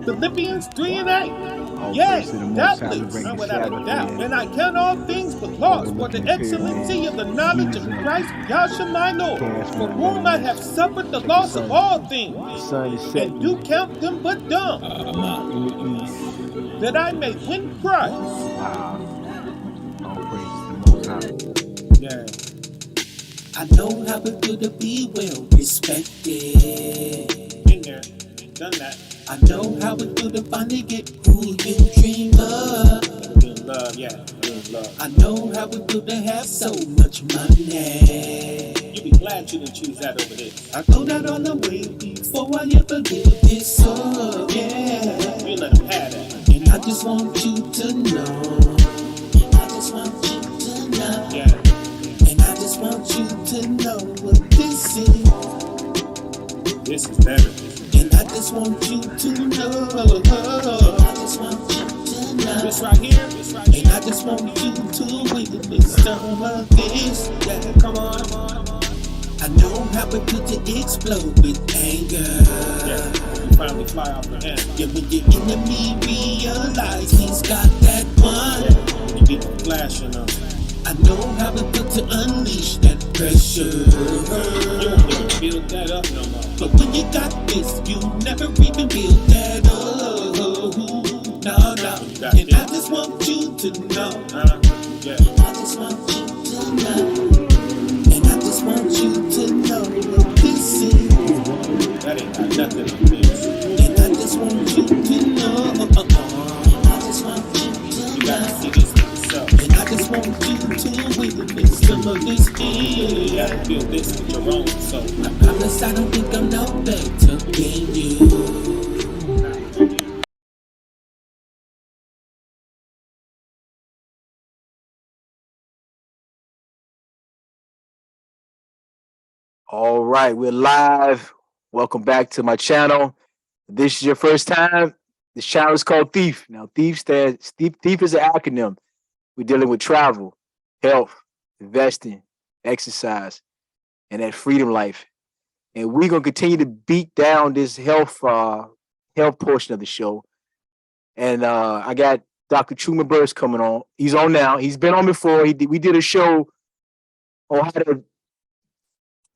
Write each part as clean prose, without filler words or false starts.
Philippians 3 and 8. All praise Yea, to the Most High. doubtless, We bring and the without a Sabbath doubt. in, And I count all things but loss for overlooking the the excellency of pyramids, the knowledge of Jesus, Christ Yahshua my Lord, casting for out whom I have wilderness. suffered the Check the loss of sun. all things, The sun is and do setting count them but dung, in the east. that I may win Christ. Wow. All praise to the Most High. Yeah. I know how it feel to be well respected. Been there, done that. I know how it feel to finally get who you dream of. Being love, yeah, being love. I know how it feel to have so much money. You be glad you didn't choose that over this. I throw that on the way before I ever give this up, yeah. We let them have that. And I just want you to know. I just want you to know. Yeah. And I just want you to know what this is. This is better. And I just want you to know. I just want you to know. This right here, this right here. And I just want you to witness some of this. Yeah, come on. I know how it feels to explode with anger. Yeah, you finally fly off the end. Yeah, when your enemy realize he's got that one. Yeah, when you get the flash in them. I know how it feels to unleash that pressure. You won't even build that up no more. But when you got this, you never even build that up. No. And I just want you to know. Yeah. I just want you to know. And I just want you to know what this is. That ain't got nothing to this. And I just want you to know. And I just want you to know. You gotta see this for yourself. And I just want you to witness some of this here. You gotta feel this with your own soul. I promise I don't think I'm no better than you. All right, we're live. Welcome back to my channel. If this is your first time, this channel is called Thief. Now, Thief is an acronym. We're dealing with travel, health, investing, exercise, and that freedom life. And we're gonna continue to beat down this health portion of the show. And I got Dr. Truman Burst coming on. He's on now. He's been on before. We did a show on how to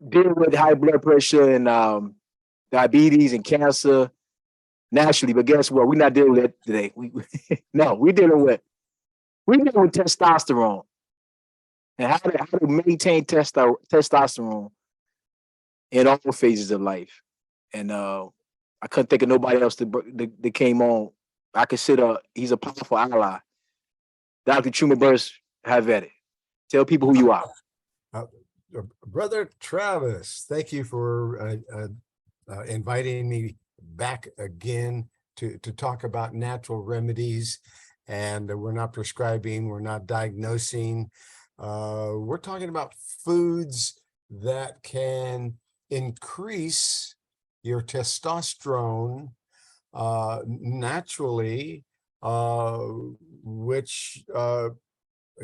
deal with high blood pressure and diabetes and cancer naturally. But guess what? We're not dealing with that today. No, we're dealing with testosterone and how to maintain testosterone in all phases of life. And I couldn't think of nobody else that came on. I consider he's a powerful ally. Dr. Truman Burst, have at it. Tell people who you are. Brother Travis, thank you for inviting me back again to talk about natural remedies. And we're not prescribing, we're not diagnosing. We're talking about foods that can increase your testosterone naturally, which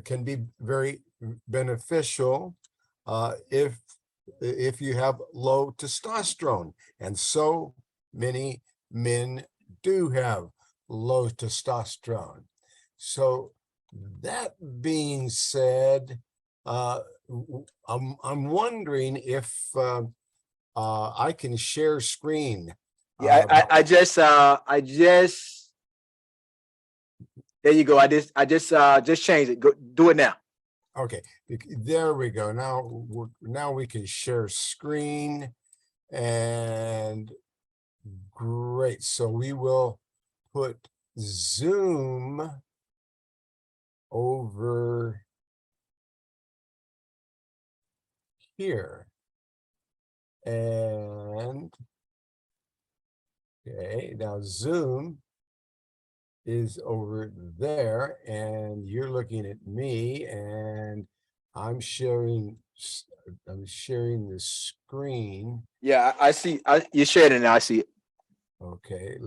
can be very beneficial if you have low testosterone. And so many men do have low testosterone. So that being said, I'm wondering if I can share screen. Yeah, I just there you go. I just changed it. Go do it now. Okay, there we go. Now we can share screen, and great. So we will put Zoom over here. And okay, now Zoom is over there, and you're looking at me, and I'm sharing the screen. Yeah, I see. You shared it now. I see it. Okay,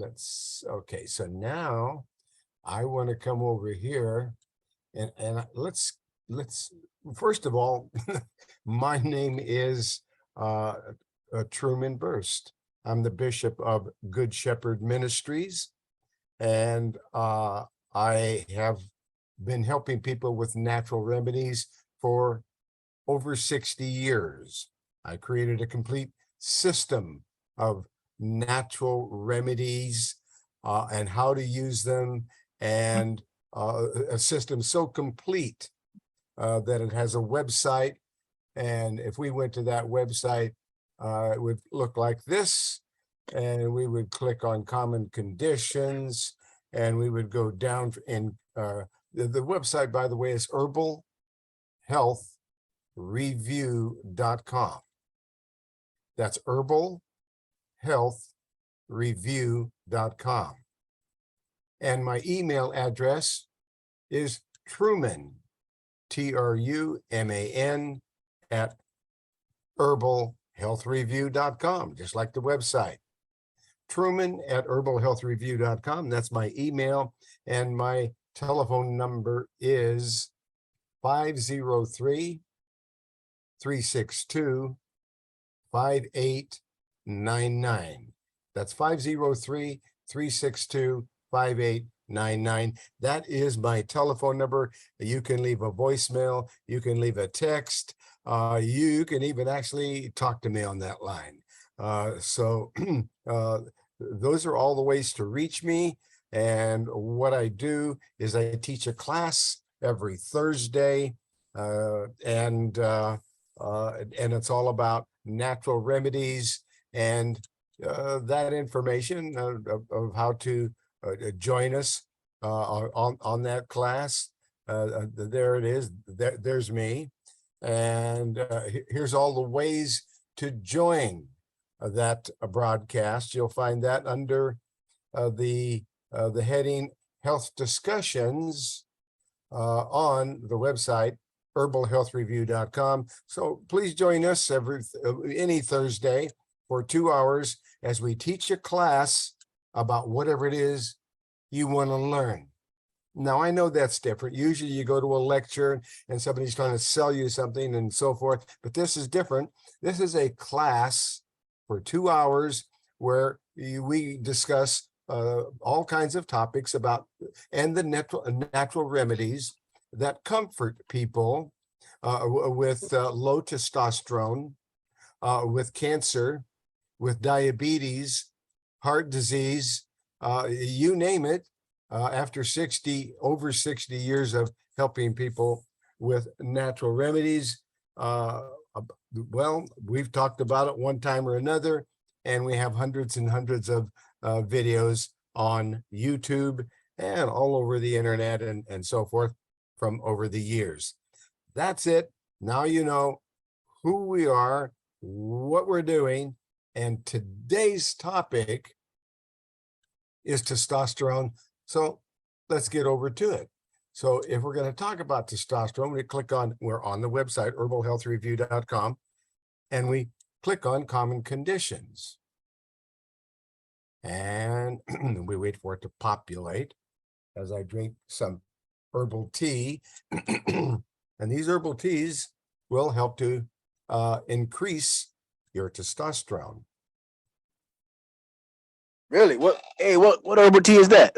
okay, so now I want to come over here and let's first of all, my name is Truman Burst. I'm the Bishop of Good Shepherd Ministries, And I have been helping people with natural remedies for over 60 years. I created a complete system of natural remedies and how to use them, and a system so complete that it has a website. And if we went to that website, it would look like this, and we would click on common conditions, and we would go down in the website, by the way, is herbalhealthreview.com. That's herbalhealthreview.com. And my email address is Truman, TRUMAN, at herbalhealthreview.com, just like the website. Truman at herbalhealthreview.com. That's my email. And my telephone number is 503-362-5899. That's 503-362-5899. That is my telephone number. You can leave a voicemail. You can leave a text. You can even actually talk to me on that line. So those are all the ways to reach me. And what I do is I teach a class every Thursday, and it's all about natural remedies, and that information of how to join us on that class. There it is. There's me. And here's all the ways to join that broadcast. You'll find that under the heading Health Discussions on the website herbalhealthreview.com. So please join us any Thursday for 2 hours as we teach a class about whatever it is you want to learn. Now, I know that's different. Usually you go to a lecture and somebody's trying to sell you something and so forth, but this is different. This is a class for 2 hours where we discuss all kinds of topics about and the natural remedies that comfort people with low testosterone, with cancer, with diabetes, heart disease, you name it. After over 60 years of helping people with natural remedies, well, we've talked about it one time or another, and we have hundreds and hundreds of videos on YouTube and all over the internet and so forth from over the years. That's it. Now you know who we are, what we're doing, and today's topic is testosterone. So let's get over to it. So if we're going to talk about testosterone, we're on the website, herbalhealthreview.com, and we click on common conditions. And we wait for it to populate as I drink some herbal tea. And these herbal teas will help to increase your testosterone. Really? What herbal tea is that?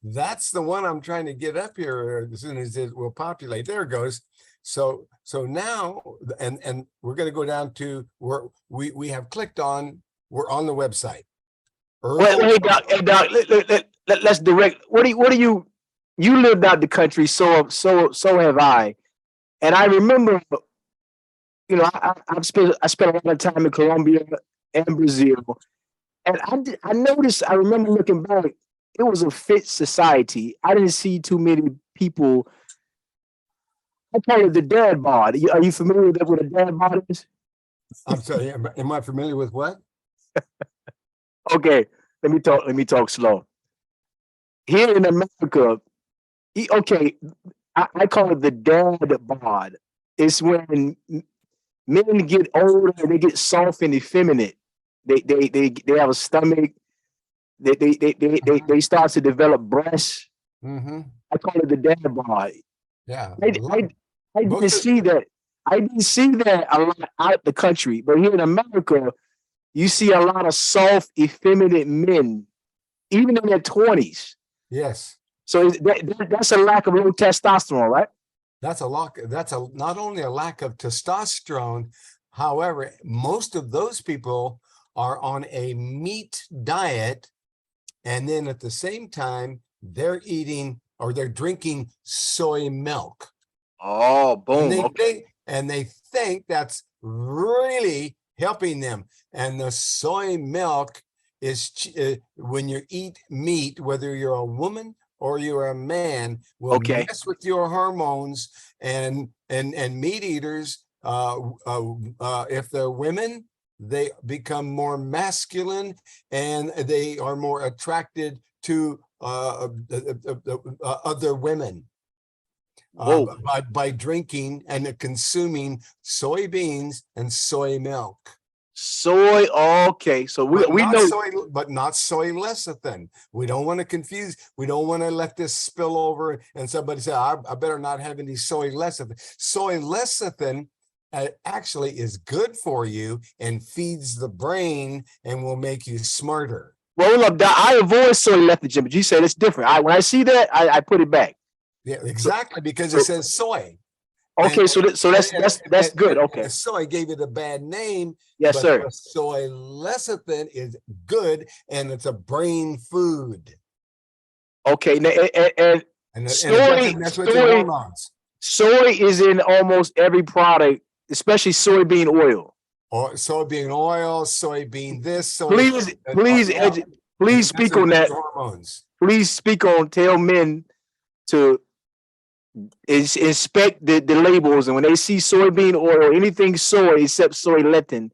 That's the one I'm trying to get up here as soon as it will populate. There it goes. So now, and we're going to go down to where we have clicked on. We're on the website. Hey, Doc. Hey, Doc. Let's direct. What do you? You lived out the country, so have I. And I remember, I spent a lot of time in Colombia and Brazil, and I noticed. I remember looking back. It was a fit society. I didn't see too many people. I call it the dad bod. Are you familiar with what a dad bod is? I'm sorry. Am I familiar with what? Okay, let me talk slow. Here in America, I call it the dad bod. It's when men get older and they get soft and effeminate. They have a stomach. They start to develop breasts. Mm-hmm. I call it the dad bod. Yeah. I didn't see that. I didn't see that a lot out the country, but here in America, you see a lot of soft, effeminate men even in their 20s. Yes. So that's a lack of low testosterone, right? That's a lot. That's not only a lack of testosterone. However, most of those people are on a meat diet, and then at the same time, they're eating or they're drinking soy milk. Oh, And boom. Okay. they think that's really helping them. And the soy milk is when you eat meat, whether you're a woman or you're a man, will Okay. mess with your hormones. And meat eaters, if they're women, they become more masculine and they are more attracted to other women. Whoa. By drinking and consuming soybeans and soy milk, Soy. Okay. So we know. but not soy lecithin. We don't want to confuse. We don't want to let this spill over and somebody say, I better not have any soy lecithin. Soy lecithin actually is good for you and feeds the brain and will make you smarter. Well, look, I avoid soy lecithin, but you said it's different. When I see that, I put it back. Yeah, exactly, because So it says soy. okay, so that's good. Okay. The soy gave it a bad name, Yes, but sir. the soy lecithin is good and it's a brain food. Okay. And And it soy, doesn't mess with your soy, hormones. soy is in almost every product, especially soybean oil. Or soybean oil, soybean this, Please, yeah. And please it speak messes on with that. your hormones. Please speak on. Tell men to inspect the labels, and when they see soybean oil or anything soy except soy lecithin,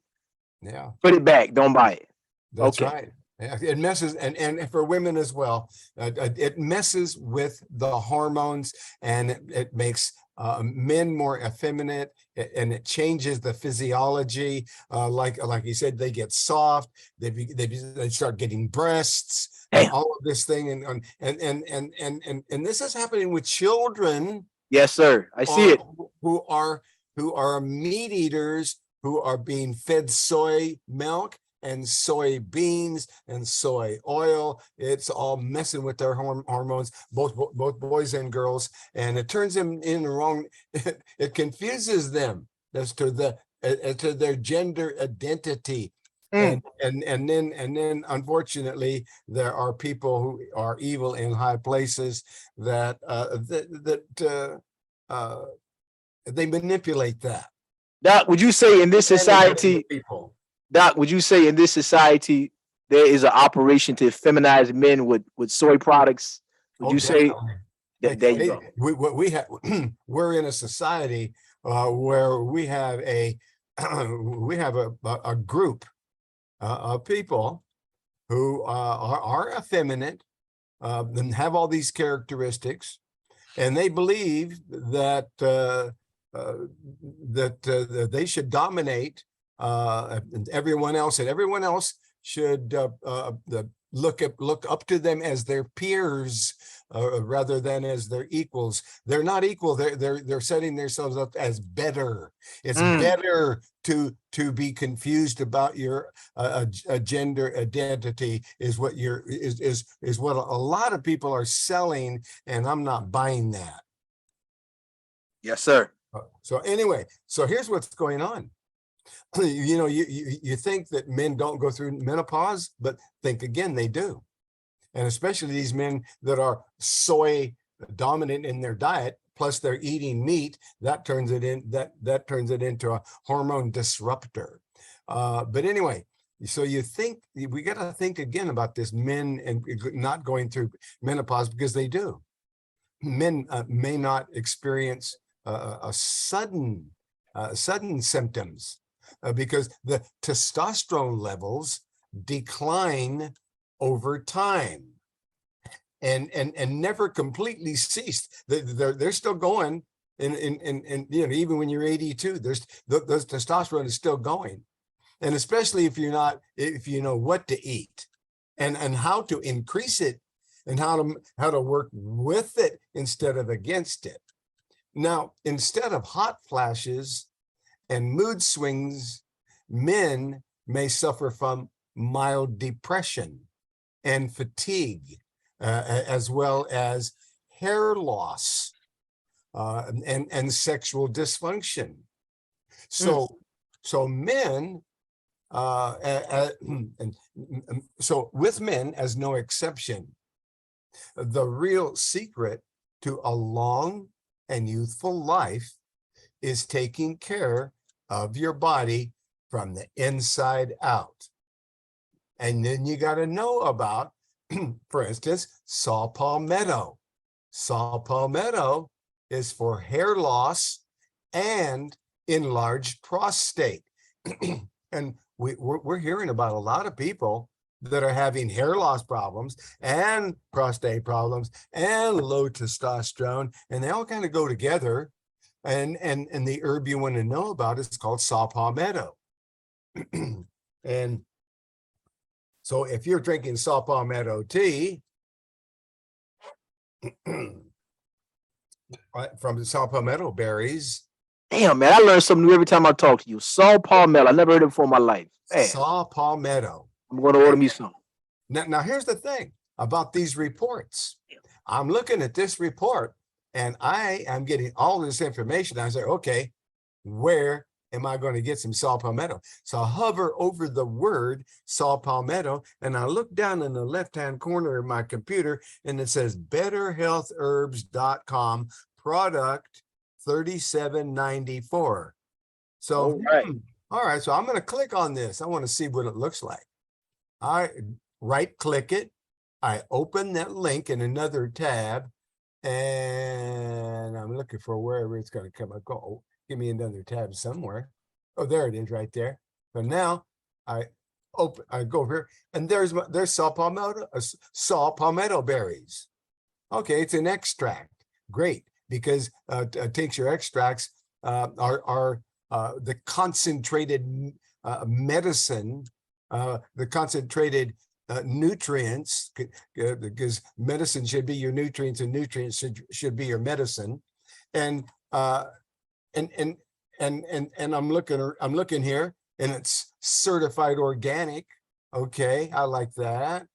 Yeah, put it back. Don't buy it. that's Okay. right. Yeah, it messes, and for women as well, it messes with the hormones, and it makes men more effeminate, and it changes the physiology. Like you said, they get soft, they start getting breasts, and Damn. all of this thing, and this is happening with children Yes, sir. I see or it. who are meat eaters who are being fed soy milk and soybeans and soy oil. It's all messing with their hormones, both boys and girls, and it turns them in the wrong. It confuses them as to their gender identity. Mm. And then unfortunately there are people who are evil in high places that they manipulate that. Doc, would you say in this society, People. Doc, would you say in this society there is an operation to feminize men with soy products? Would Oh, you say definitely. that? There you go. We have we're in a society where we have we have a group of people who are effeminate and have all these characteristics, and they believe that they should dominate everyone else, and everyone else should look up to them as their peers rather than as their equals. They're not equal. They're setting themselves up as better. It's better to be confused about your gender identity is what is what a lot of people are selling, and I'm not buying that. Yes, sir. So anyway, so here's what's going on. You know, you think that men don't go through menopause, but think again, they do. And especially these men that are soy dominant in their diet, plus they're eating meat, that turns it into a hormone disruptor. But anyway, so you think we got to think again about this men and not going through menopause, because they do. Men may not experience a sudden symptoms because the testosterone levels decline over time and never completely ceased. They're still going, and you know, even when you're 82, those testosterone is still going, and especially if you know what to eat and how to increase it and how to work with it instead of against it. Now, instead of hot flashes and mood swings, men may suffer from mild depression. and fatigue, as well as hair loss, and sexual dysfunction. So, so men, and so with men as no exception, the real secret to a long and youthful life is taking care of your body from the inside out. And then you got to know about, for instance, saw palmetto. Saw palmetto is for hair loss and enlarged prostate. And we're hearing about a lot of people that are having hair loss problems and prostate problems and low testosterone, and they all kind of go together. And the herb you want to know about is called saw palmetto. And so if you're drinking saw palmetto tea from the saw palmetto berries, Damn, man, I learn something new every time I talk to you. Saul Palmetto. I never heard it before in my life. Man, saw palmetto. I'm going to order me some. Now here's the thing about these reports. I'm looking at this report and I am getting all this information. I say, okay, where am I going to get some saw palmetto? So I hover over the word saw palmetto and I look down in the left-hand corner of my computer and it says betterhealthherbs.com product 3794. So, all right, so I'm going to click on this. I want to see what it looks like. I right click it. I open that link in another tab and I'm looking for wherever it's going to come up. Go, give me another tab somewhere. Oh, there it is right there. So now I go over here and there's saw palmetto berries. Okay, it's an extract. Great, because tincture extracts are the concentrated medicine, the concentrated nutrients, because medicine should be your nutrients and nutrients should be your medicine. And I'm looking here and it's certified organic. Okay, I like that.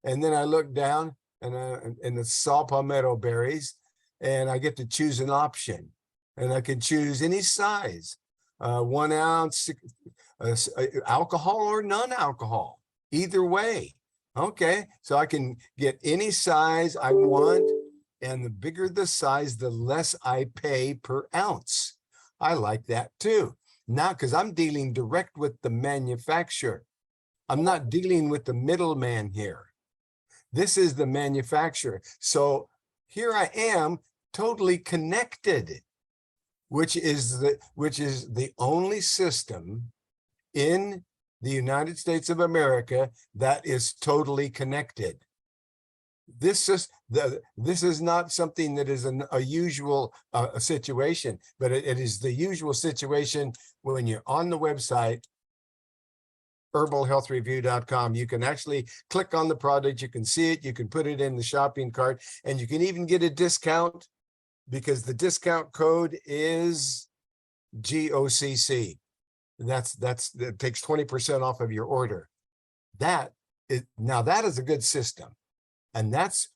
And then I look down and it's saw palmetto berries and I get to choose an option and I can choose any size, 1 ounce, alcohol or non-alcohol, either way. Okay, so I can get any size I want, and the bigger the size, the less I pay per ounce. I like that too. Now, because I'm dealing direct with the manufacturer. I'm not dealing with the middleman here. This is the manufacturer. So here I am totally connected, which is the only system in the United States of America that is totally connected. This is not something that is a usual situation, but it is the usual situation when you're on the website herbalhealthreview.com. You can actually click on the product, you can see it, you can put it in the shopping cart, and you can even get a discount because the discount code is GOCC. That takes 20% off of your order. Now that is a good system. And this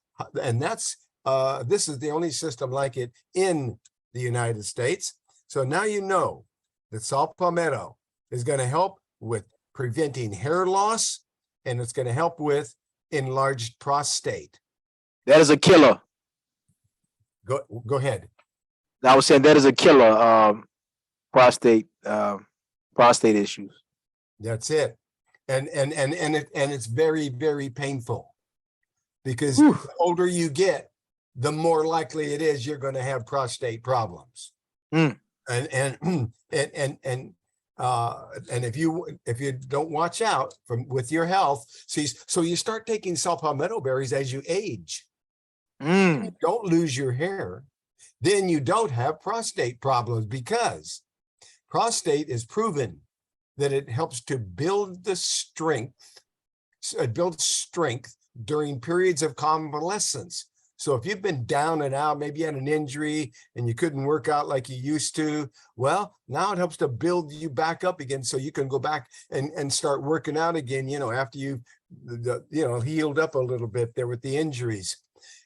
is the only system like it in the United States. So now you know that saw palmetto is going to help with preventing hair loss, and it's going to help with enlarged prostate. That is a killer. Go ahead. I was saying that is a killer. Prostate issues. That's it. And it's very, very painful because the older you get, the more likely it is you're going to have prostate problems. And if you don't watch out with your health, so you start taking saw palmetto berries as you age. You don't lose your hair, then you don't have prostate problems because prostate is proven that it helps to build the strength, build strength during periods of convalescence. So if you've been down and out, maybe you had an injury and you couldn't work out like you used to, well, now it helps to build you back up again so you can go back and start working out again, after you've, healed up a little bit there with the injuries.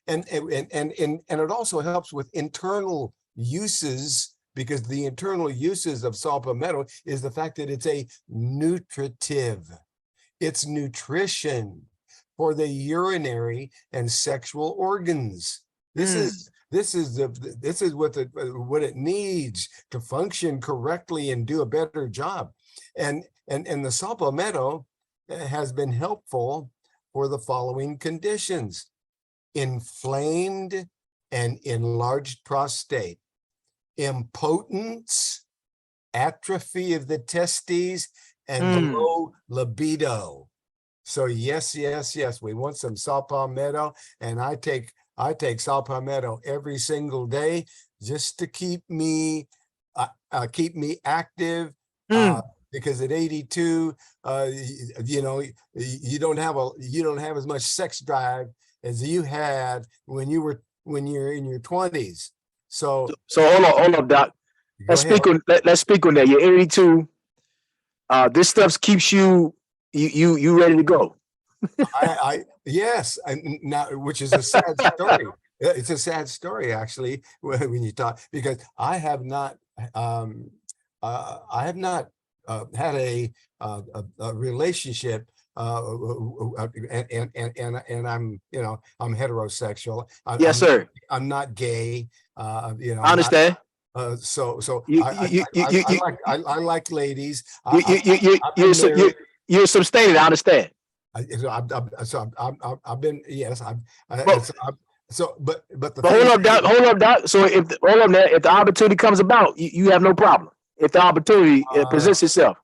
And it also helps with internal uses, because the internal uses of saw palmetto is the fact that it's a nutritive. It's nutrition for the urinary and sexual organs. This is what it needs to function correctly and do a better job. And the saw palmetto has been helpful for the following conditions: inflamed and enlarged prostate, impotence, atrophy of the testes, and low libido. So yes, we want some saw palmetto, and I take saw palmetto every single day just to keep me active. Because at 82, you don't have as much sex drive as you had when you're in your 20s. So hold on, Doc. Let's speak on that. You're 82. This stuff keeps you ready to go. Yes, and now, which is a sad story. It's a sad story, actually, when you talk, because I have not had a relationship, and I'm heterosexual. Yes, sir. I'm not gay. I understand. So I like ladies. You're substandard. I understand. I've been, yes. But hold up, Doc. So if the opportunity comes about, you have no problem. If the opportunity presents itself.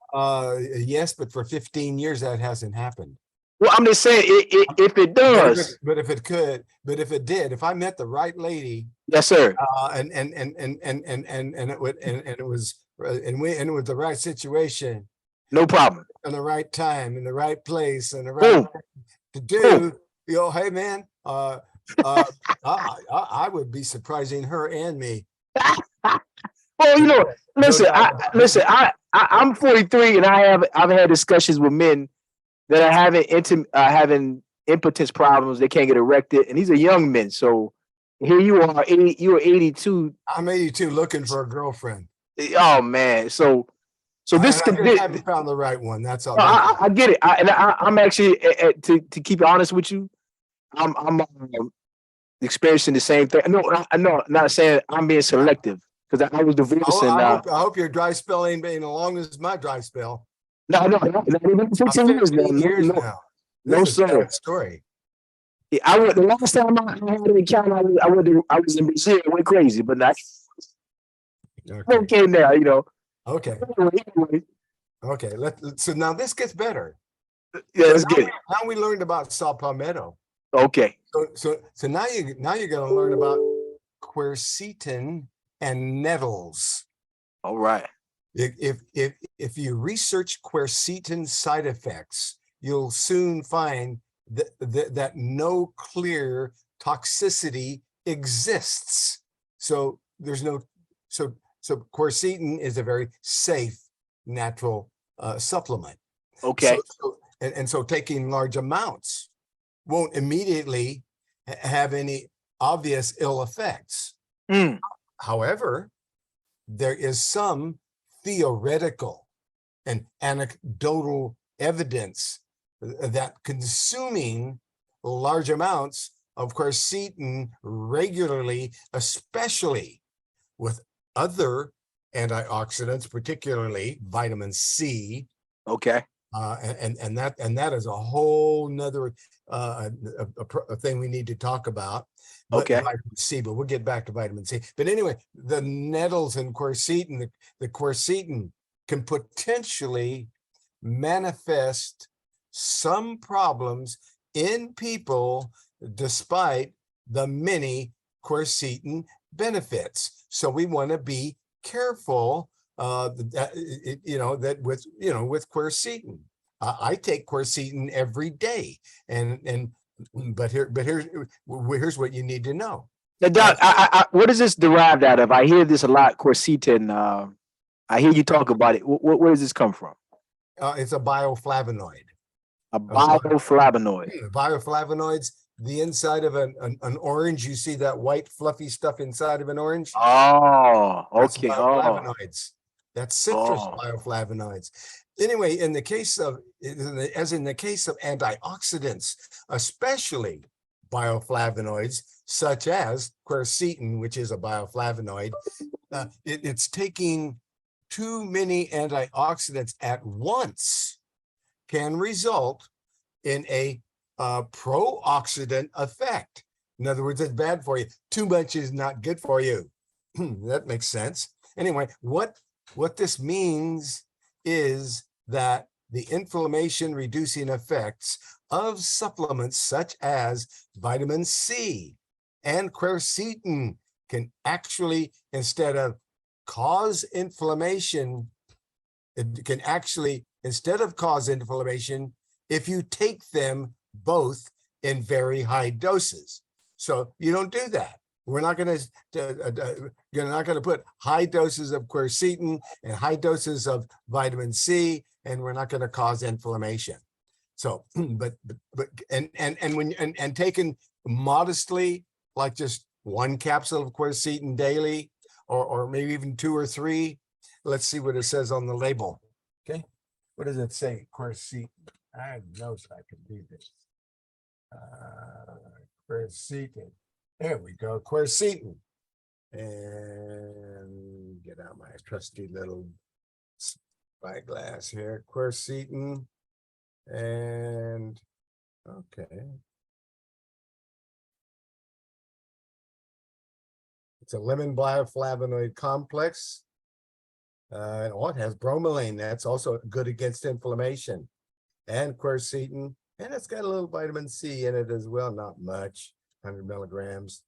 Yes, but for 15 years that hasn't happened. Well, I'm just saying, if it does, but if it could, but if it did, if I met the right lady, yes, sir, and it was the right situation, no problem, in the right time, in the right place, and the right to do, hey man, I would be surprising her and me. Well, listen, I'm 43, and I've had discussions with men that are having impotence problems. They can't get erected, and these are young men. So here you are, you are 82. I'm 82, looking for a girlfriend. Oh man, so this I haven't found the right one. That's all. I get it, I'm actually to keep it honest with you, I'm experiencing the same thing. No, not saying I'm being selective, because I was divorced. I hope your dry spell ain't been as long as my dry spell. No, not even 15 years now. No, sir. Story. Yeah, the last time I had an encounter, I was in Brazil. I went crazy, but not okay now. Okay. Anyway. Okay. So now this gets better. Yeah, let's get it. Now we learned about saw palmetto. Okay. So now you're going to learn about quercetin and nettles. All right. If you research quercetin side effects, you'll soon find that no clear toxicity exists. So there's no so quercetin is a very safe natural supplement. Okay. So taking large amounts won't immediately have any obvious ill effects. However, there is some theoretical and anecdotal evidence that consuming large amounts of quercetin regularly, especially with other antioxidants, particularly vitamin C. Okay. And that is a whole nother a thing we need to talk about. Okay. Vitamin C, but we'll get back to vitamin C. But anyway, the nettles and quercetin, the quercetin can potentially manifest some problems in people despite the many quercetin benefits. So we want to be careful that with quercetin. I take quercetin every day, and But here's what you need to know. Now, Doc, what is this derived out of? I hear this a lot, quercetin. I hear you talk about it. Where does this come from? It's a bioflavonoid. A bioflavonoid. Bioflavonoids, the inside of an orange, you see that white fluffy stuff inside of an orange? Oh, That's okay. Oh, bioflavonoids. That's citrus oh. bioflavonoids. Anyway, in the case of, as in the case of antioxidants, especially bioflavonoids, such as quercetin, which is a bioflavonoid, it's taking too many antioxidants at once can result in a pro-oxidant effect. In other words, it's bad for you. Too much is not good for you. That makes sense. Anyway, what this means is that the inflammation reducing effects of supplements such as vitamin C and quercetin can actually, instead of cause inflammation, it can actually, instead of cause inflammation, if you take them both in very high doses. So you don't do that. We're not going to, you're not going to put high doses of quercetin and high doses of vitamin C, and we're not going to cause inflammation. So, and taken modestly, like just one capsule of quercetin daily, or maybe even 2 or 3. Let's see what it says on the label. Okay, what does it say? Quercetin. I know I can do this. Quercetin. There we go. Quercetin. And get out my trusty little spyglass here. Quercetin. And okay. It's a lemon bioflavonoid complex. It has bromelain. That's also good against inflammation. And quercetin. And it's got a little vitamin C in it as well. Not much. 100 milligrams.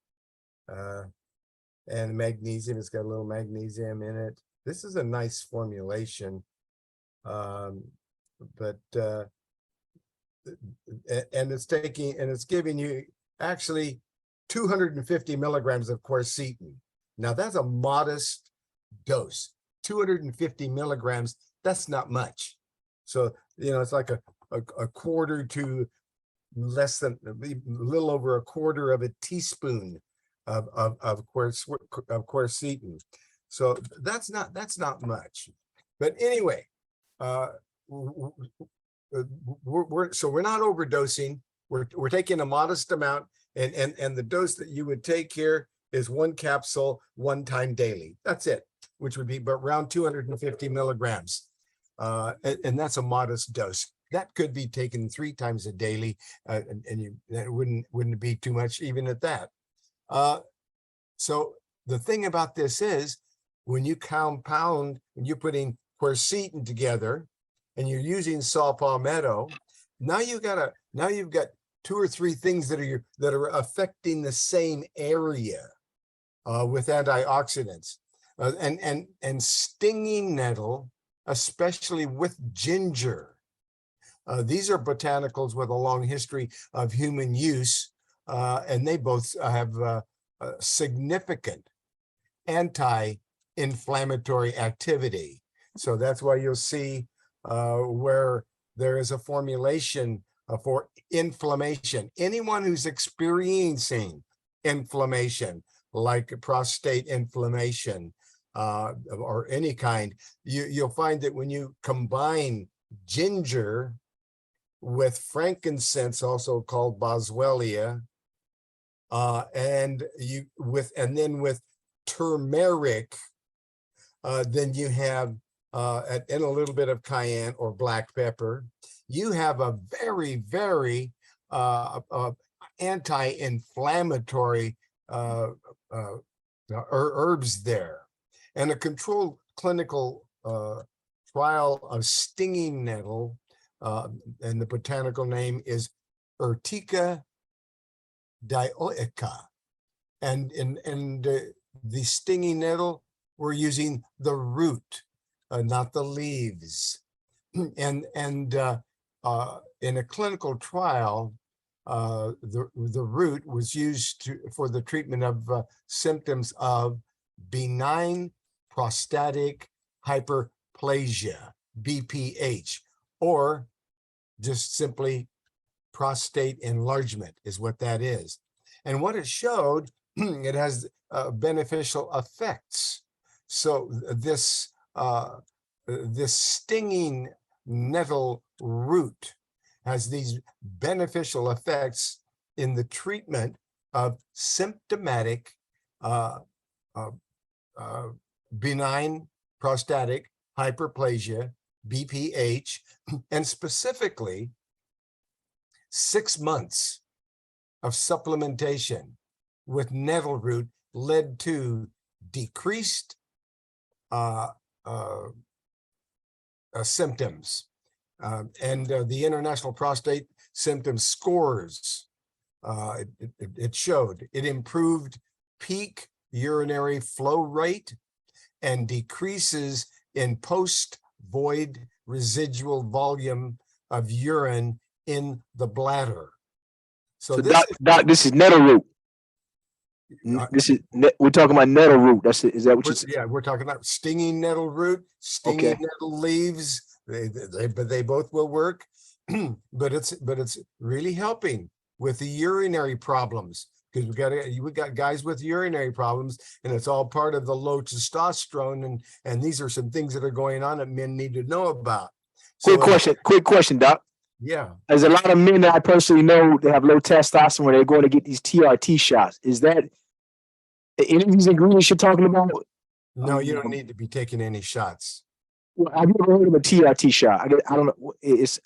And magnesium. It's got a little magnesium in it. This is a nice formulation. But it's giving you actually 250 milligrams of quercetin. Now that's a modest dose. 250 milligrams, that's not much. So, it's like a quarter to less than a little over a quarter of a teaspoon of quercetin. So that's not much. But anyway, we're not overdosing. We're taking a modest amount, and the dose that you would take here is 1 capsule 1 time daily. That's it, which would be around 250 milligrams. And that's a modest dose. That could be taken 3 times a daily, and that wouldn't be too much even at that. So the thing about this is, when you compound, when you're putting quercetin together, and you're using saw palmetto, now you've got 2 or 3 things that are affecting the same area with antioxidants, and stinging nettle, especially with ginger. These are botanicals with a long history of human use, and they both have significant anti-inflammatory activity. So that's why you'll see where there is a formulation for inflammation. Anyone who's experiencing inflammation, like prostate inflammation or any kind, you'll find that when you combine ginger with frankincense, also called boswellia, and then with turmeric, then you have and a little bit of cayenne or black pepper, you have a very, very anti-inflammatory herbs there. And a controlled clinical trial of stinging nettle, and the botanical name is Urtica dioica. And the stinging nettle, we're using the root, not the leaves. And in a clinical trial, the root was used for the treatment of symptoms of benign prostatic hyperplasia, BPH, or just simply prostate enlargement is what that is. And what it showed, it has beneficial effects. So this stinging nettle root has these beneficial effects in the treatment of symptomatic benign prostatic hyperplasia, BPH, and specifically 6 months of supplementation with nettle root led to decreased symptoms. And the International Prostate Symptom Scores, it showed it improved peak urinary flow rate and decreases in post-void residual volume of urine in the bladder. So this is nettle root. We're talking about nettle root. Is that what you said? Yeah, we're talking about stinging nettle root, stinging nettle leaves. They both will work, but it's really helping with the urinary problems, because we got guys with urinary problems, and it's all part of the low testosterone, and these are some things that are going on that men need to know about. So, quick question, Doc. Yeah. There's a lot of men that I personally know that have low testosterone. They're going to get these TRT shots. Is that any of these ingredients you're talking about? No, you don't need to be taking any shots. Well, have you ever heard of a TRT shot? I don't know.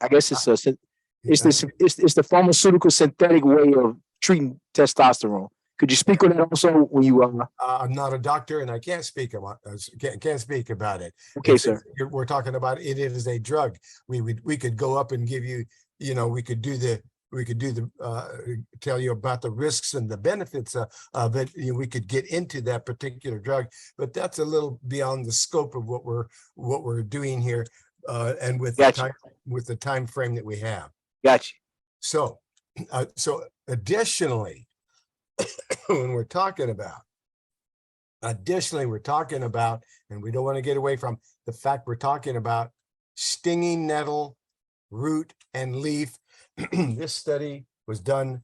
I guess it's the pharmaceutical synthetic way of treating testosterone. Could you speak on that also when you? I'm not a doctor, and I can't speak about it. Okay, sir. We're talking about it is a drug. We could go up and give you, we could tell you about the risks and the benefits of it. We could get into that particular drug, but that's a little beyond the scope of what we're doing here, and with the time frame that we have. Gotcha. So additionally, when we're talking about, and we don't want to get away from the fact we're talking about stinging nettle, root, and leaf. This study was done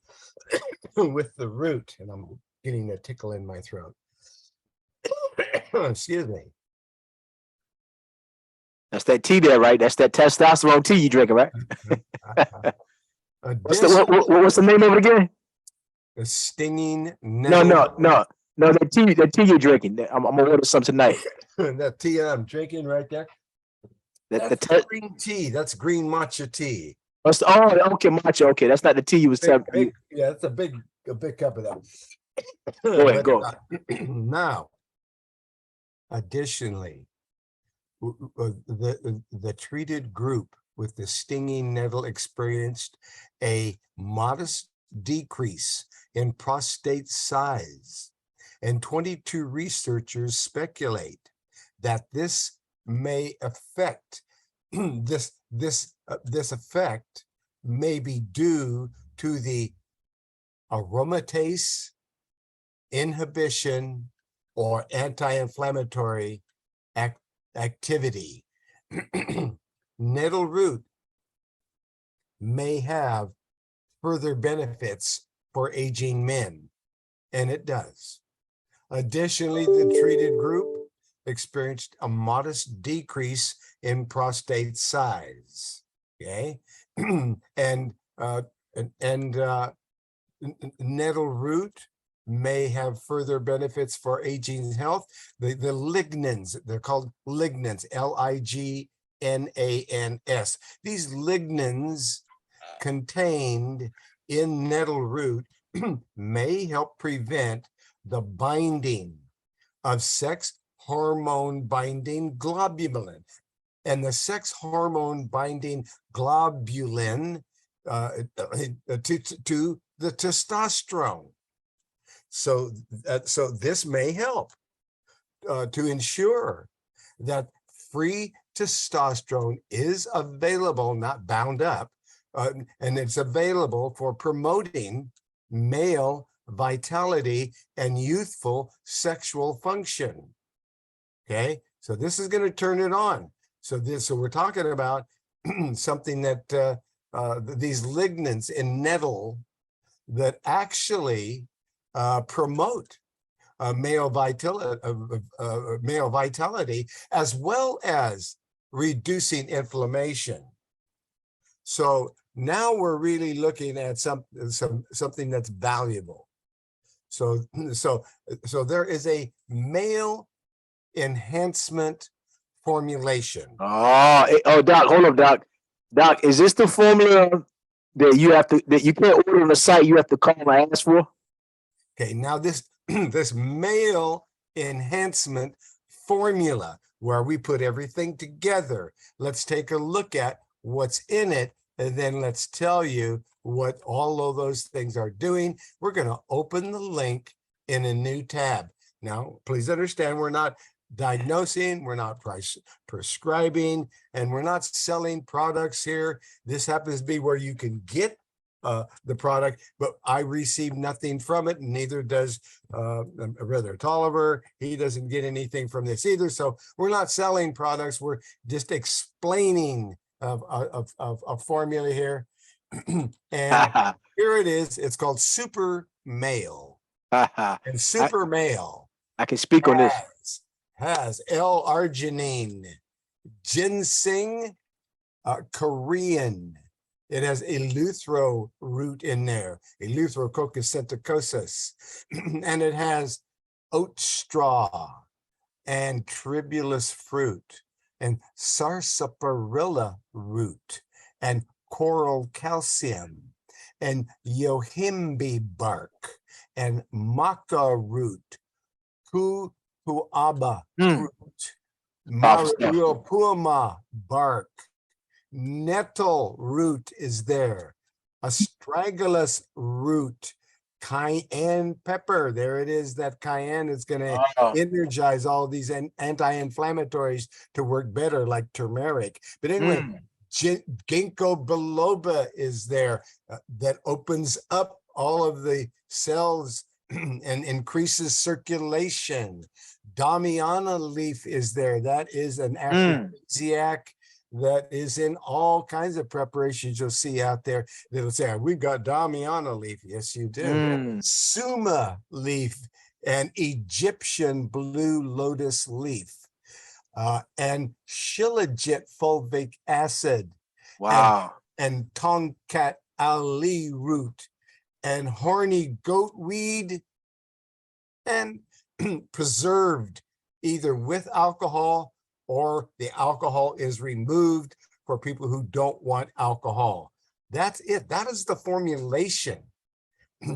with the root, and I'm getting a tickle in my throat. Excuse me. That's that tea there, right? That's that testosterone tea you drinking, right? What's the name of it again? The stinging nettle. No. That tea you're drinking. I'm gonna order some tonight. That tea I'm drinking right there. That's green tea. That's green matcha tea. Okay, matcha. Okay, that's not the tea you was telling me. Yeah, that's a big cup of that. Go ahead, go. Now, additionally, the treated group with the stinging nettle experienced a modest decrease in prostate size, and 22 researchers speculate that this may affect this effect may be due to the aromatase inhibition or anti-inflammatory activity. Nettle root may have further benefits for aging men, and it does. Additionally, the treated group experienced a modest decrease in prostate size. Okay, and nettle root may have further benefits for aging health. The lignans, they're called lignans, Lignans. These lignans contained in nettle root may help prevent the binding of sex hormone binding globulin. And the sex hormone binding globulin to the testosterone. So this may help to ensure that free testosterone is available, not bound up, and it's available for promoting male vitality and youthful sexual function. Okay, so this is going to turn it on. So we're talking about something that these lignans in nettle that actually promote male vitality as well as reducing inflammation. So now we're really looking at something that's valuable. So there is a male enhancement formulation. Oh, Doc, hold up, Doc. Doc, is this the formula that you can't order on the site? You have to call and ask for? Okay, now this this male enhancement formula where we put everything together. Let's take a look at what's in it, and then let's tell you what all of those things are doing. We're going to open the link in a new tab. Now, please understand, we're not diagnosing, we're not prescribing, and we're not selling products here. This happens to be where you can get the product, but I receive nothing from it. Neither does Brother Tolliver. He doesn't get anything from this either. So we're not selling products. We're just explaining a formula here. And here it is. It's called Super Male. And Super Male I can speak on this. Has L-arginine, ginseng, Korean. It has eleuthero root in there, Eleutherococcus senticosus, and it has oat straw and tribulus fruit and sarsaparilla root and coral calcium and yohimbe bark and maca root, huaba fruit, mariupuma bark, nettle root is there, astragalus root, cayenne pepper. There it is, that cayenne is going to energize all these anti-inflammatories to work better, like turmeric. But anyway, ginkgo biloba is there, that opens up all of the cells and increases circulation. Damiana leaf is there. That is an aphrodisiac that is in all kinds of preparations you'll see out there. They'll say, we've got Damiana leaf. Yes, you do. Suma leaf and Egyptian blue lotus leaf. And shilajit fulvic acid. Wow. And Tongkat Ali root and horny goat weed and preserved either with alcohol or the alcohol is removed for people who don't want alcohol. That's it. That is the formulation.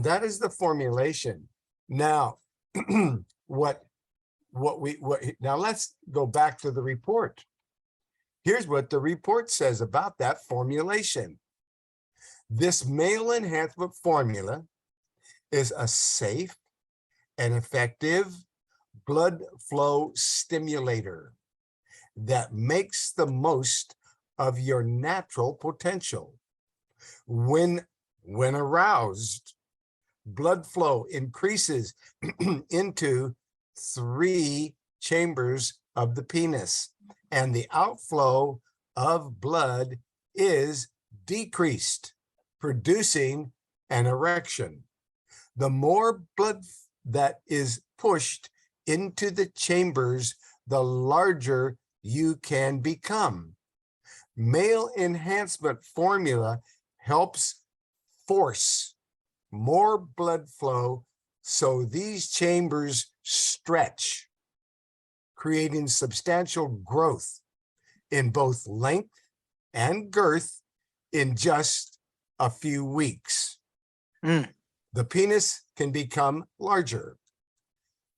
That is the formulation. Now, now let's go back to the report. Here's what the report says about that formulation. This male enhancement formula is a safe and effective blood flow stimulator that makes the most of your natural potential. When aroused, blood flow increases into 3 chambers of the penis, and the outflow of blood is decreased, producing an erection. The more blood that is pushed into the chambers, the larger you can become. Male enhancement formula helps force more blood flow so these chambers stretch, creating substantial growth in both length and girth in just a few weeks. The penis can become larger.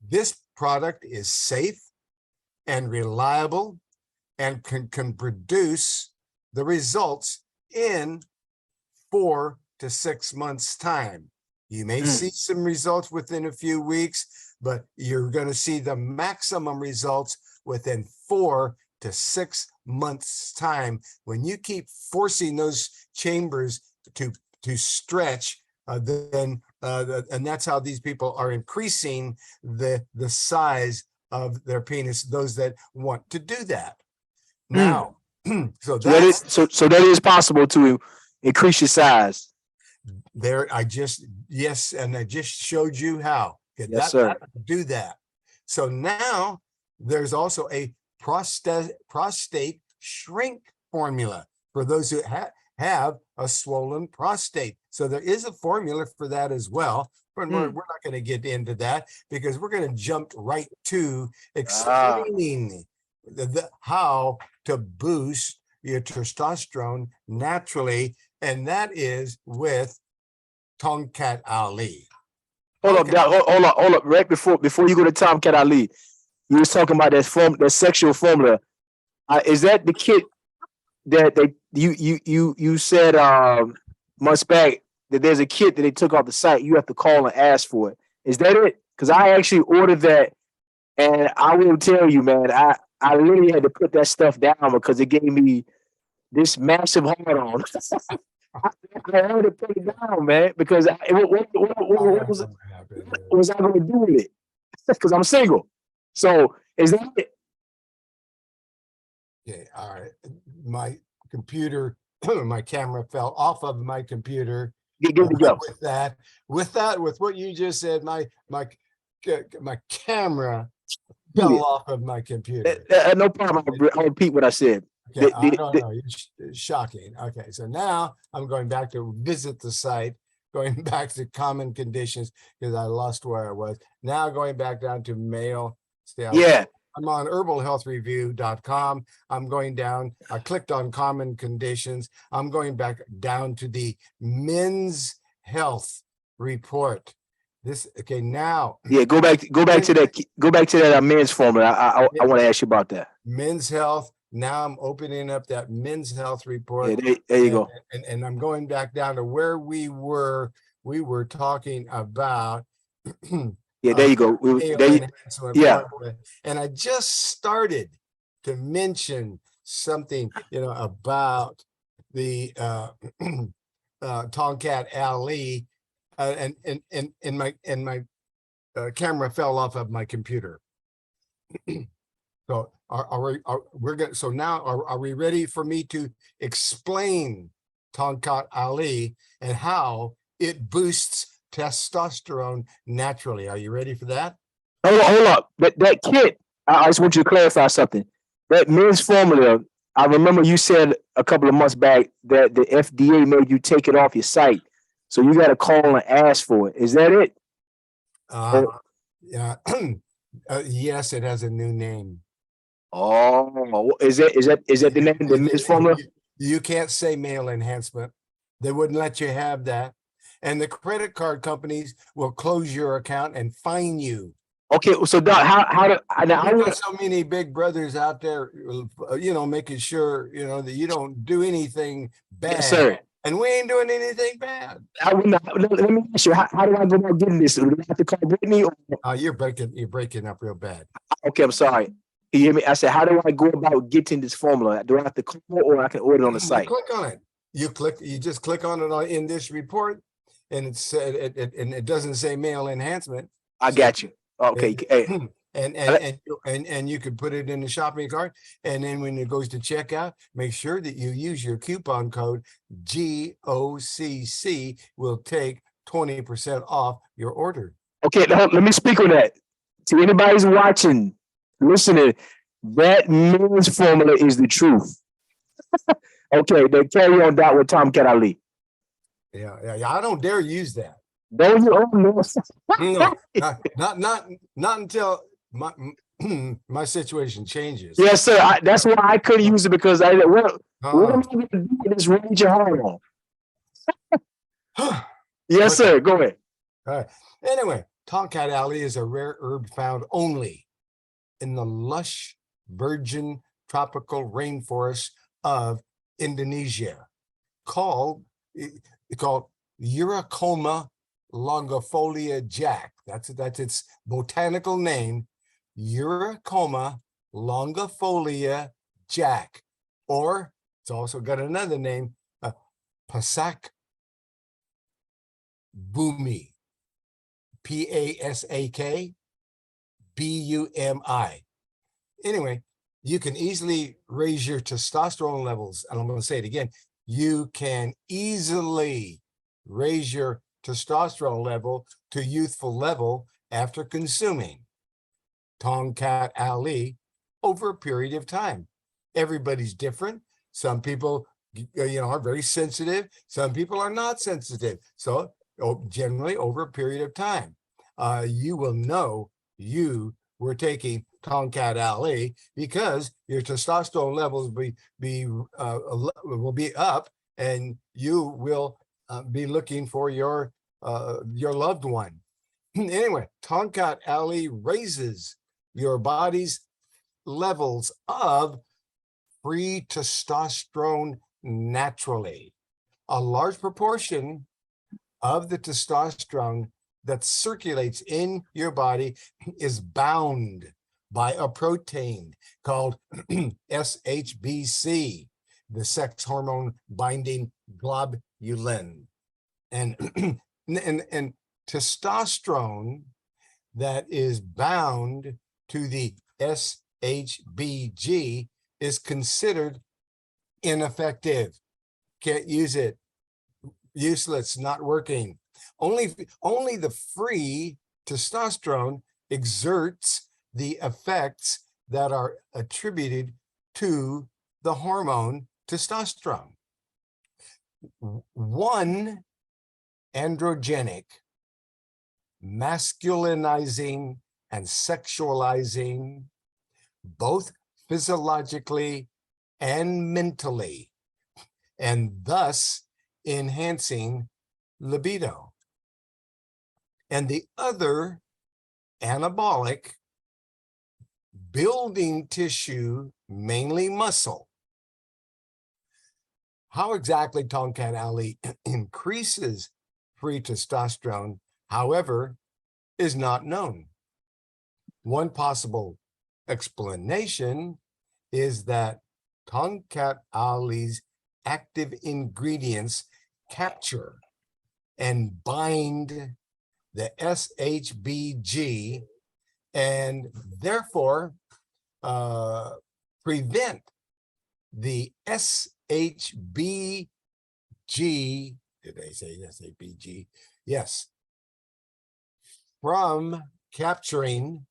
This product is safe and reliable and can produce the results in 4 to 6 months' time. You may see some results within a few weeks, but you're going to see the maximum results within 4 to 6 months time. When you keep forcing those chambers to stretch, then and that's how these people are increasing the size of their penis, those that want to do that. Now, so that's so that is possible to increase your size. there. Yes, and I just showed you how. Yes, sir. Do that. So now there's also a prostate shrink formula for those who have a swollen prostate. So there is a formula for that as well. But we're not going to get into that because we're going to jump right to explaining how to boost your testosterone naturally, and that is with Tomcat Ali. Hold up. Right before you go to Tomcat Ali, you was talking about that sexual formula. Is that the kit that you said months back that there's a kit that they took off the site? You have to call and ask for it. Is that it? Because I actually ordered that, and I will tell you, man, I literally had to put that stuff down because it gave me this massive hard on. I had to put it down, man, because what was I going to do with it? Because I'm single. So is that it? Okay, all right. My computer, my camera fell off of my computer. Good to go. With what you just said, my camera fell off of my computer. No problem. I'll repeat what I said. Okay, I don't know. It's shocking. Okay, so now I'm going back to visit the site, going back to common conditions because I lost where I was. Now going back down to male. Yeah. I'm on herbalhealthreview.com. I'm going down. I clicked on common conditions. I'm going back down to the men's health report. Now. Yeah, go back to that men's formula. I want to ask you about that. Men's health. Now I'm opening up that men's health report. Yeah, there you go. And I'm going back down to where we were. We were talking about yeah, there you go. Yeah. And I just started to mention something, about the Tomcat Ali, and my camera fell off of my computer. So are we ready for me to explain Tomcat Ali and how it boosts testosterone naturally? Are you ready for that? Hold up. That kit, I just want you to clarify something. That men's formula, I remember you said a couple of months back that the FDA made you take it off your site. So you got to call and ask for it. Is that it? Yeah. Yes, it has a new name. Oh, is that the name of the men's formula? You can't say male enhancement. They wouldn't let you have that. And the credit card companies will close your account and fine you. Okay, so Doc, I got so many big brothers out there, making sure, that you don't do anything bad. Yes, sir. And we ain't doing anything bad. Let me ask you, how do I go about getting this? Do I have to call Brittany? You're breaking up real bad. Okay, I'm sorry. You hear me? I said, how do I go about getting this formula? Do I have to call or I can order it on the site? Click on it. You just click on it in this report, and it doesn't say male enhancement. I got you. Okay. And you could put it in the shopping cart, and then when it goes to checkout, make sure that you use your coupon code GOCC. Will take 20% off your order. Okay, let me speak on that. To anybody who's watching, listening, that men's formula is the truth. Okay, then carry on that with Tomcat Ali. Yeah. I don't dare use that. Don't you? No, not until my situation changes. Yes, sir. That's why I couldn't use it because what am I going to do with this rage your heart on? Yes, sir. Go ahead. All right. Anyway, Tomcat Ali is a rare herb found only in the lush, virgin tropical rainforest of Indonesia, called Eurycoma longifolia Jack. That's its botanical name, Eurycoma longifolia Jack, or it's also got another name, Pasak Bumi, Pasak Bumi. Anyway, you can easily raise your testosterone levels. And I'm going to say it again. You can easily raise your testosterone level to youthful level after consuming Tongkat Ali over a period of time. Everybody's different. Some people, are very sensitive. Some people are not sensitive. So generally over a period of time, you will know you were taking Tongkat Ali because your testosterone levels will be up, and you will be looking for your loved one. Anyway, Tongkat Ali raises your body's levels of free testosterone naturally. A large proportion of the testosterone that circulates in your body is bound by a protein called SHBC, the sex hormone binding globulin. And, and testosterone that is bound to the SHBG is considered ineffective. Can't use it. Useless, not working. Only the free testosterone exerts the effects that are attributed to the hormone testosterone. One androgenic, masculinizing, and sexualizing, both physiologically and mentally, and thus enhancing libido. And the other anabolic, building tissue, mainly muscle. How exactly Tongkat Ali increases free testosterone, however, is not known. One possible explanation is that Tongkat Ali's active ingredients capture and bind the SHBG and therefore prevent the SHBG, did I say SHBG? Yes, from capturing,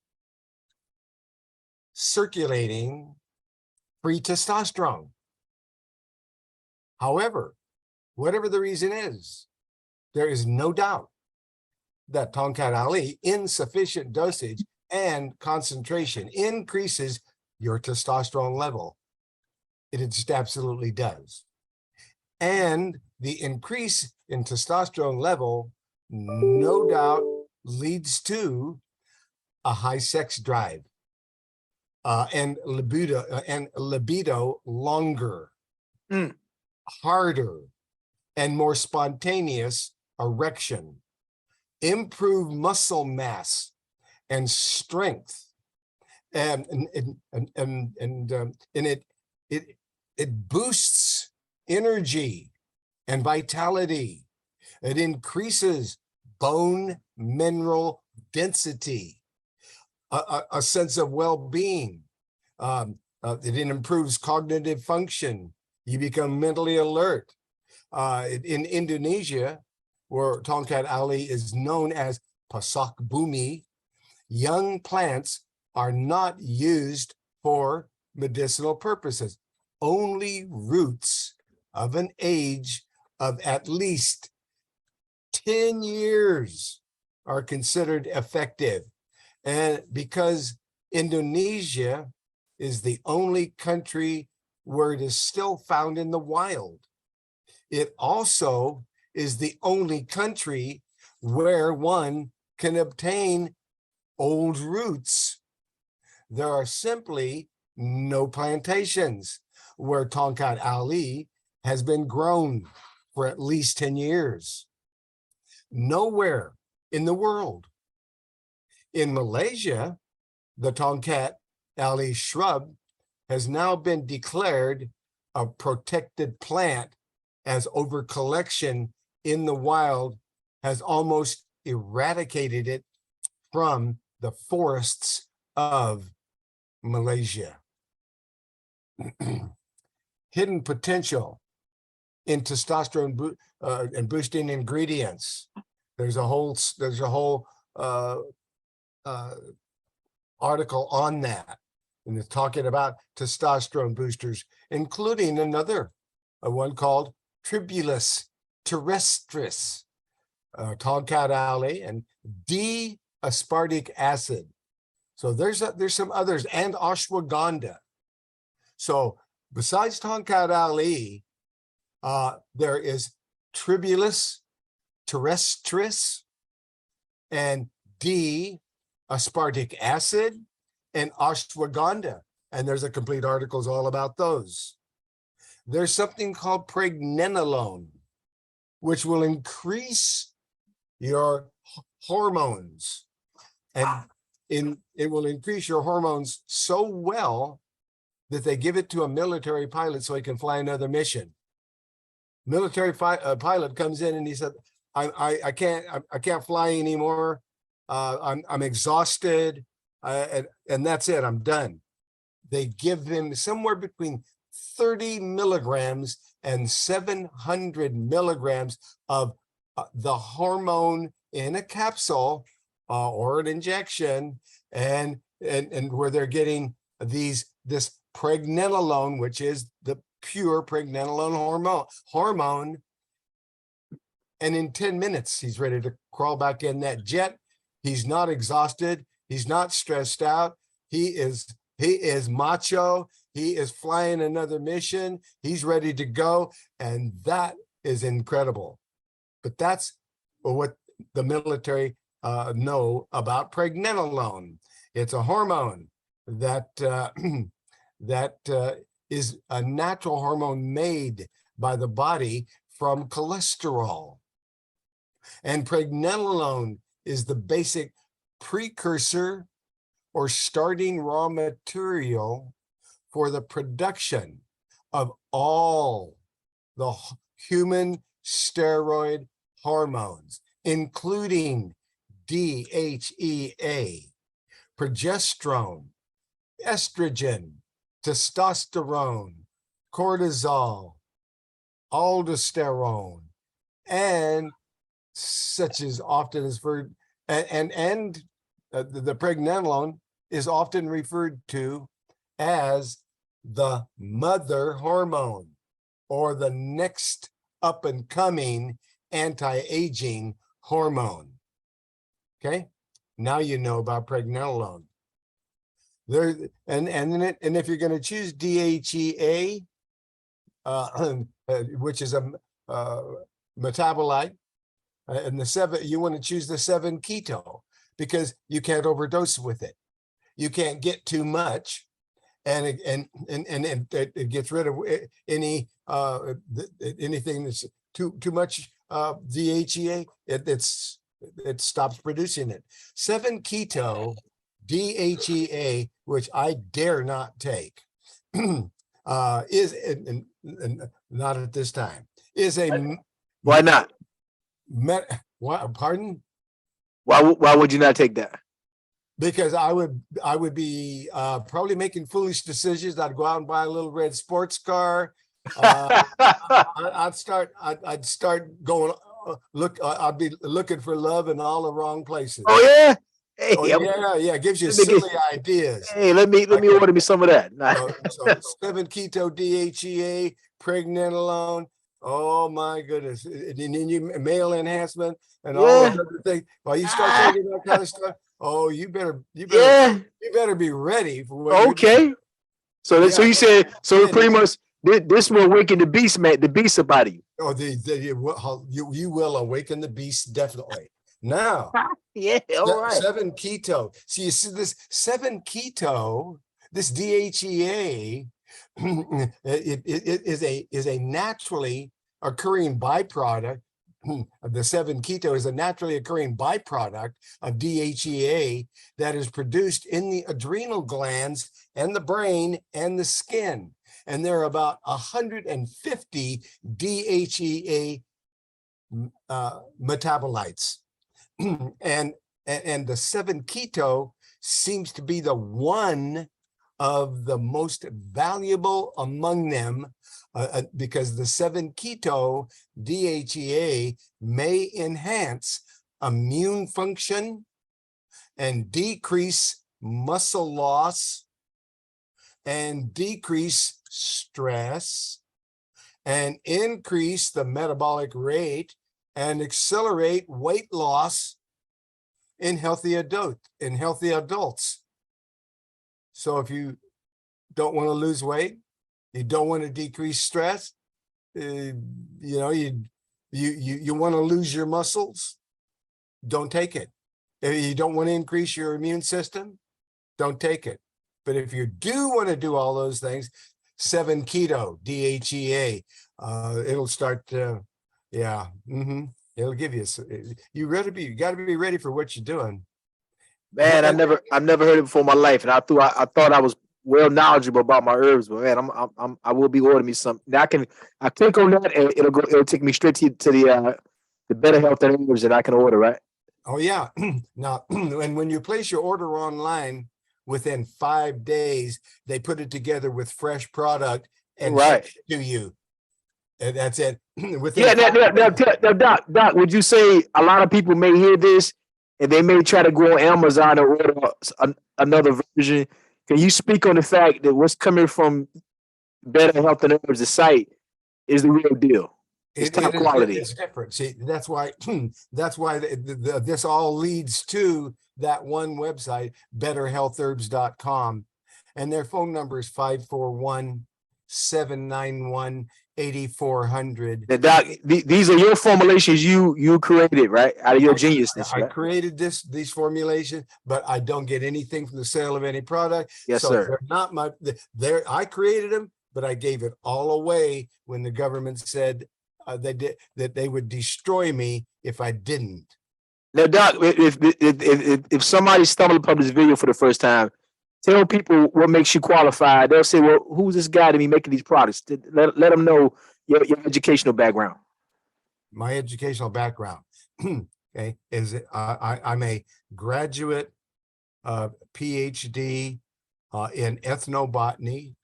circulating free testosterone. However, whatever the reason is, there is no doubt that Tongkat Ali in sufficient dosage and concentration increases your testosterone level. It just absolutely does. And the increase in testosterone level, no doubt, leads to a high sex drive and libido longer, harder, and more spontaneous erection, improved muscle mass and strength, and it boosts energy and vitality. It increases bone mineral density, a sense of well-being. It improves cognitive function. You become mentally alert. In Indonesia, where Tongkat Ali is known as Pasak Bumi, young plants are not used for medicinal purposes. Only roots of an age of at least 10 years are considered effective. And because Indonesia is the only country where it is still found in the wild, it also is the only country where one can obtain old roots. There are simply no plantations where Tongkat Ali has been grown for at least 10 years. Nowhere in the world. In Malaysia, the Tongkat Ali shrub has now been declared a protected plant, as overcollection in the wild has almost eradicated it from the forests of Malaysia. Hidden potential in testosterone and boosting ingredients. There's a whole article on that, and it's talking about testosterone boosters, including another one called Tribulus terrestris, tongkat alley, and D-aspartic acid. So there's some others, and ashwagandha. So besides tongkat alley, there is Tribulus terrestris and D-aspartic acid and ashwagandha. And there's a complete articles all about those. There's something called pregnenolone, which will increase your hormones. And it will increase your hormones so well that they give it to a military pilot so he can fly another mission. Military pilot comes in and he said, I can't fly anymore. I'm exhausted, and that's it. I'm done. They give him somewhere between 30 milligrams and 700 milligrams of the hormone in a capsule or an injection, and where they're getting this pregnenolone, which is the pure pregnenolone hormone. And in 10 minutes, he's ready to crawl back in that jet. He's not exhausted. He's not stressed out. He is macho. He is flying another mission. He's ready to go. And that is incredible. But that's what the military know about pregnenolone. It's a hormone that is a natural hormone made by the body from cholesterol. And pregnenolone is the basic precursor or starting raw material for the production of all the human steroid hormones, including DHEA, progesterone, estrogen, testosterone, cortisol, aldosterone, and such as often as for the pregnenolone is often referred to as the mother hormone, or the next up and coming anti-aging hormone. Okay, now you know about pregnenolone. There and if you're going to choose DHEA, which is a metabolite, and you want to choose the 7-keto, because you can't overdose with it. You can't get too much, and it gets rid of any anything that's too much DHEA. It stops producing it. 7-keto DHEA, which I dare not take, is not at this time. Is a Why not? Pardon? Why would you not take that? Because I would be probably making foolish decisions. I'd go out and buy a little red sports car. I'd start going I'd be looking for love in all the wrong places. Oh yeah. Hey, yeah, it gives you silly ideas. Hey, let me order me some of that. So 7-keto DHEA, pregnenolone. Oh my goodness! And then you male enhancement and all those other things. While you start taking that kind of stuff, oh, you better be ready for what. Okay. So you said pretty much this will awaken the beast, man. The beast about you. Oh, you will awaken the beast, definitely. Now, yeah, all right. 7-keto. So you see this 7-keto, this DHEA, it is a naturally occurring byproduct the 7-keto is a naturally occurring byproduct of DHEA that is produced in the adrenal glands and the brain and the skin. And there are about 150 DHEA metabolites. and the 7-keto seems to be the one of the most valuable among them, because the 7-keto DHEA may enhance immune function and decrease muscle loss and decrease stress and increase the metabolic rate and accelerate weight loss in healthy adults. So if you don't want to lose weight, you don't want to decrease stress, you want to lose your muscles, don't take it. If you don't want to increase your immune system, don't take it. But if you do want to do all those things, 7-keto DHEA, it'll start. It'll give you. You got to be ready for what you're doing. Man, I've never heard it before in my life, and I thought I was well knowledgeable about my herbs, but man, I will be ordering me some. Now I click on that and it'll take me straight to the Better Health and Herbs that I can order, right? Oh yeah. Now, and when you place your order online, within 5 days, they put it together with fresh product and ship it to you. And that's it. Now, Doc, would you say a lot of people may hear this and they may try to go on Amazon and order another version? Can you speak on the fact that what's coming from Better Health and Herbs, the site, is the real deal? It's top quality. It's different. See, that's why this all leads to that one website, betterhealtherbs.com. And their phone number is 541-791-8400. Now, Doc, these are your formulations you created, right? Out of your geniusness, right? I created these formulations, but I don't get anything from the sale of any product. Yes, so sir. They're not I created them, but I gave it all away when the government said that they would destroy me if I didn't. Now, Doc, if somebody stumbled upon this video for the first time, tell people what makes you qualified. They'll say, well, who's this guy to be making these products? Let them know your educational background. My educational background, okay, is I'm a graduate PhD in ethnobotany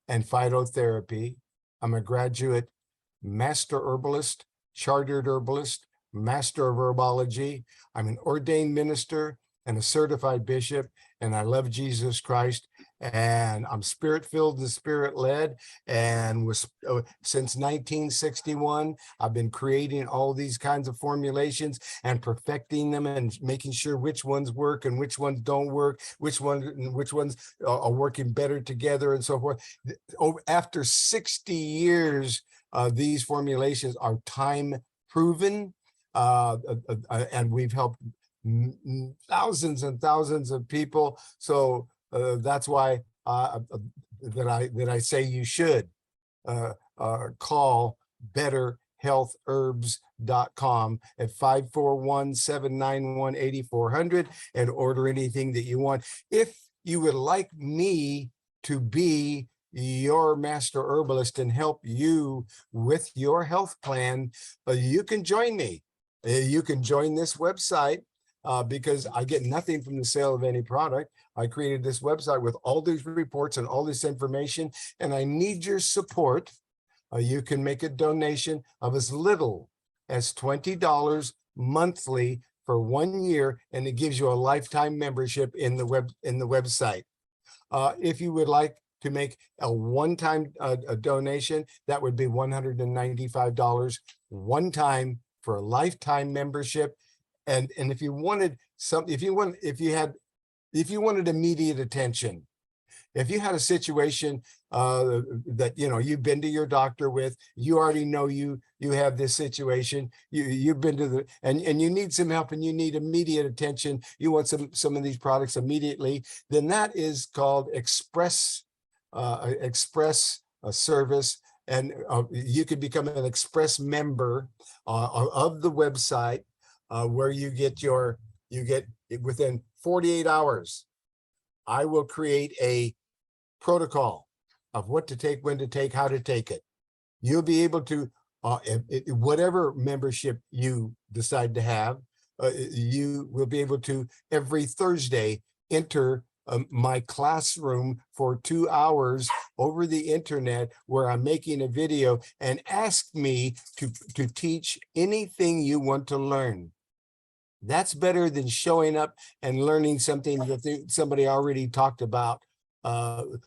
and phytotherapy. I'm a graduate master herbalist, chartered herbalist, master of herbology. I'm an ordained minister and a certified bishop, and I love Jesus Christ, and I'm spirit-filled and spirit-led, and since 1961, I've been creating all these kinds of formulations and perfecting them and making sure which ones work and which ones don't work, which ones are working better together and so forth. After 60 years, these formulations are time proven, and we've helped thousands and thousands of people. So that's why that I say you should call betterhealtherbs.com at 541-791-8400 and order anything that you want. If you would like me to be your master herbalist and help you with your health plan, you can join me. You can join this website. Because I get nothing from the sale of any product. I created this website with all these reports and all this information, and I need your support. You can make a donation of as little as $20 monthly for 1 year, and it gives you a lifetime membership in the website. If you would like to make a one-time donation, that would be $195 one time for a lifetime membership. And if you wanted immediate attention, if you had a situation that you've been to your doctor with, you already know you have this situation, you've been to and you need some help and you need immediate attention, you want some of these products immediately, then that is called express service. and you can become an express member of the website, where you get within 48 hours, I will create a protocol of what to take, when to take, how to take it. You'll be able to, whatever membership you decide to have, you will be able to every Thursday enter my classroom for 2 hours over the internet, where I'm making a video, and ask me to teach anything you want to learn. That's better than showing up and learning something that somebody already talked about.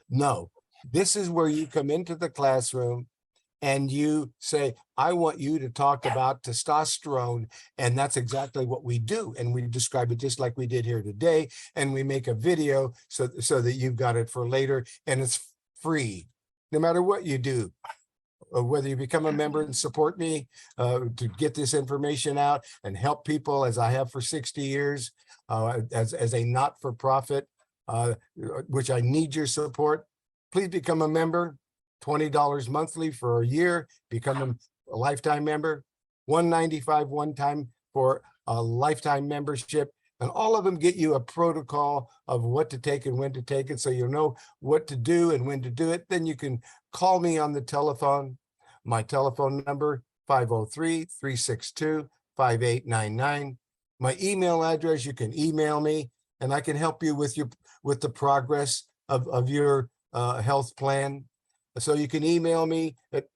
No, this is where you come into the classroom and you say, I want you to talk about testosterone. And that's exactly what we do. And we describe it just like we did here today. And we make a video so that you've got it for later, and it's free, no matter what you do. Whether you become a member and support me to get this information out and help people, as I have for 60 years, as a not-for-profit, which I need your support, please become a member. $20 monthly for a year, become a lifetime member, $195 one time for a lifetime membership. And all of them get you a protocol of what to take and when to take it, so you'll know what to do and when to do it. Then you can call me on the telephone. My telephone number, 503-362-5899. My email address, you can email me, and I can help you with the progress of your health plan. So you can email me at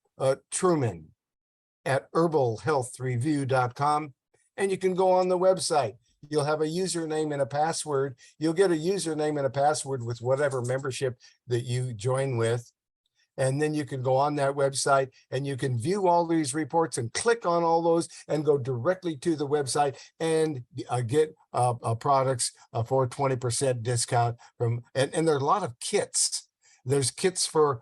Truman@herbalhealthreview.com, and you can go on the website. You'll have a username and a password. You'll get a username and a password with whatever membership that you join with. And then you can go on that website and you can view all these reports and click on all those and go directly to the website and get products for 20% discount from, and there are a lot of kits. There's kits for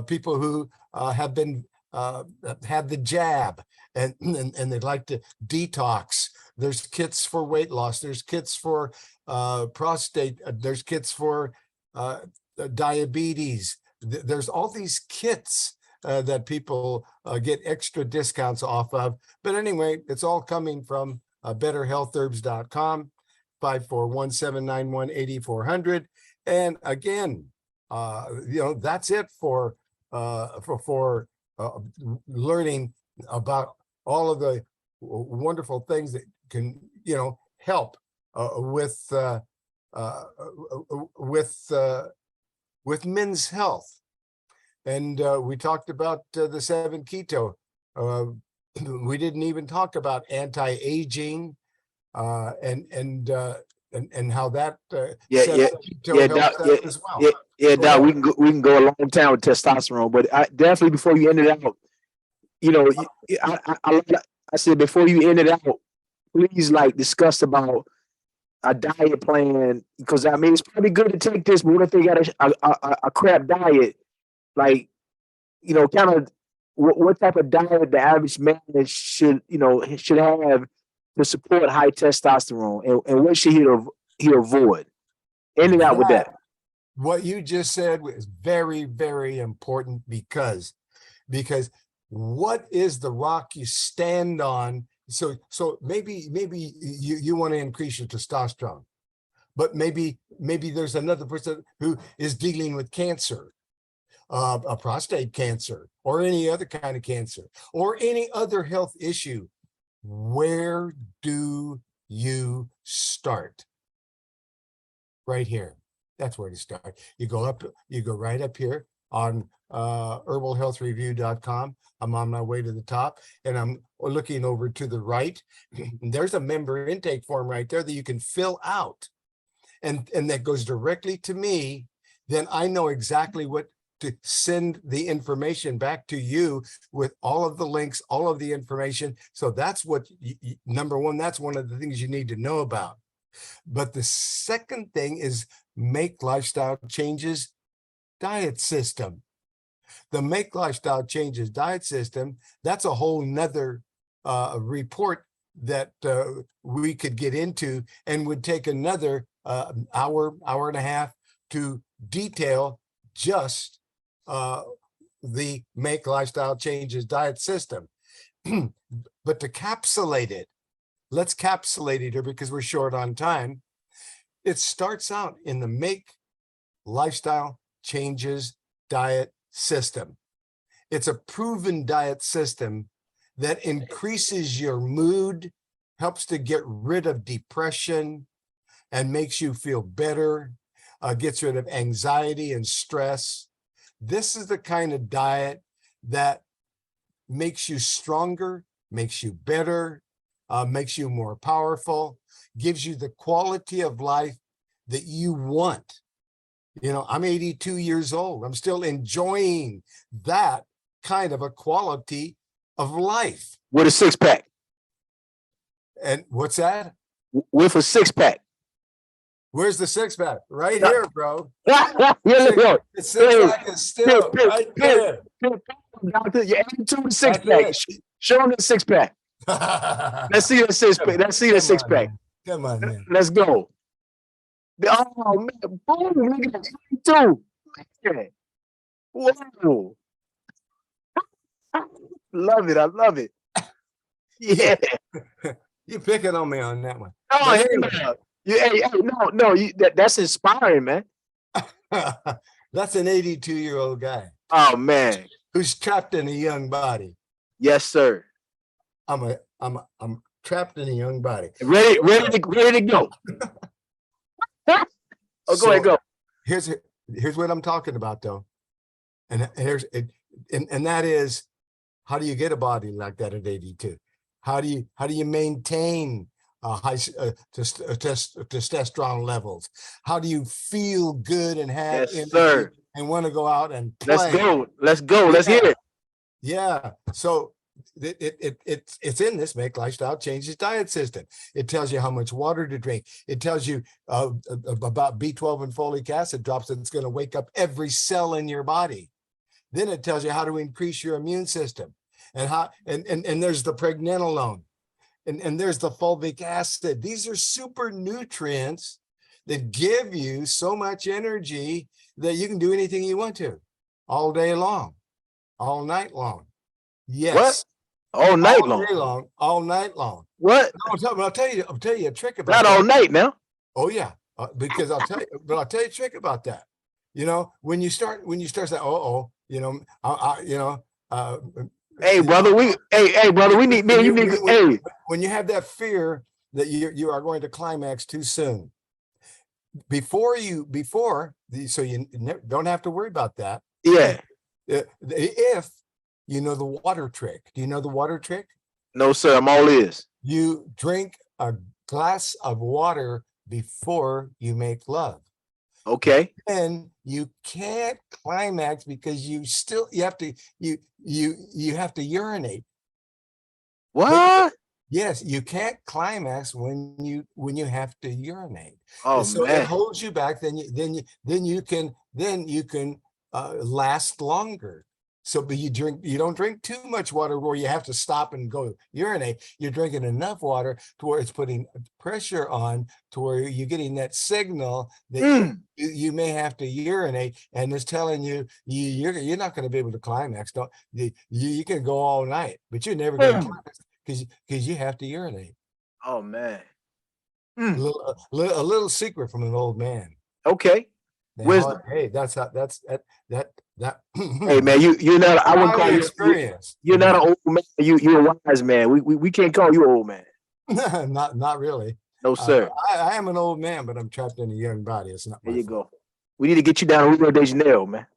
people who have been had the jab and they'd like to detox. There's kits for weight loss. There's kits for prostate. There's kits for diabetes. There's all these kits that people get extra discounts off of. But anyway, it's all coming from betterhealthherbs.com, 541-791-8400. And again, that's it for learning about all of the wonderful things that can, help with men's health. And we talked about the 7 keto. We didn't even talk about anti-aging and how that keto helps that as well. Doc, we can go a long time with testosterone, but definitely before you end it out, I said before you end it out, please discuss about a diet plan, because I mean it's probably good to take this, but what if they got a crap diet? Kind of what type of diet the average man should have to support high testosterone, and what should he avoid? Ending out with that. What you just said was very, very important, because what is the rock you stand on? So maybe you want to increase your testosterone, but maybe there's another person who is dealing with cancer, a prostate cancer, or any other kind of cancer, or any other health issue. Where do you start? Right here. That's where to start. You go right up here on herbalhealthreview.com. I'm on my way to the top, and I'm looking over to the right. There's a member intake form right there that you can fill out, and that goes directly to me. Then I know exactly what to send the information back to you with all of the links, all of the information. So that's what number one, that's one of the things you need to know about. But the second thing is make lifestyle changes diet system. The make lifestyle changes diet system, that's a whole nother report that we could get into, and would take another hour and a half to detail just the Make Lifestyle Changes diet system. But to capsulate it, let's capsulate it here because we're short on time. It starts out in the Make Lifestyle Changes diet system. It's a proven diet system that increases your mood, helps to get rid of depression, and makes you feel better, gets rid of anxiety and stress. This is the kind of diet that makes you stronger, makes you better, makes you more powerful, gives you the quality of life that you want. You know, I'm 82 years old. I'm still enjoying that kind of a quality of life. With a 6-pack. And what's that? With a 6-pack. Where's the 6-pack? Right here, bro. The The 6-pack is still right there. Doctor, you're 82 with a That's 6-pack. it. Show them the 6-pack. Let's see that 6-pack. Let's see that 6-pack. Come on, man. Let's go. Oh man, boom, look at that. 82. Whoa. Love it. I love it. Yeah. You picking on me on that one. Oh, hey, no, that's inspiring, man. That's an 82-year-old guy Oh man. who's trapped in a young body. Yes, sir. I'm trapped in a young body. Ready to go. Oh, go ahead, go. Here's what I'm talking about, though, and that is, how do you get a body like that at 82? How do you maintain high testosterone levels? How do you feel good and have Yes, energy sir. and want to go out and play? Let's go. Let's hear it. Yeah. So it's in this Make Lifestyle Changes diet system. It tells you how much water to drink. It tells you about B12 and folic acid drops that's going to wake up every cell in your body. Then it tells you how to increase your immune system, and how and there's the pregnenolone, and there's the fulvic acid. These are super nutrients that give you so much energy that you can do anything you want to all day long, all night long. Yes. What? All night long. All day long, all night long. What? I'll tell you a trick about Not that. all night now. Oh yeah, because I'll tell you a trick about that. You know, when you start saying, Hey, brother, we need me. You need. When you have that fear that you are going to climax too soon, so you don't have to worry about that. Yeah. If you know the water trick. Do you know the water trick? No, sir. I'm all ears. You drink a glass of water before you make love. Okay. And you can't climax because you have to urinate. What? Yes, you can't climax when you have to urinate. Oh And so man. it holds you back. Then you can last longer. So, but you don't drink too much water where you have to stop and go urinate. You're drinking enough water to where it's putting pressure on to where you're getting that signal that you may have to urinate, and it's telling you're not going to be able to climax. You can go all night, but you're never going to climax because you have to urinate. Oh man. A little secret from an old man. Okay. Wisdom. Hey, that's that. Hey man, you're not. I wouldn't call you experience. You're not an old man. You're a wise man. We can't call you old man. not really. No sir. I am an old man, but I'm trapped in a young body. It's not. There you go. We need to get you down to Rio de Janeiro, man.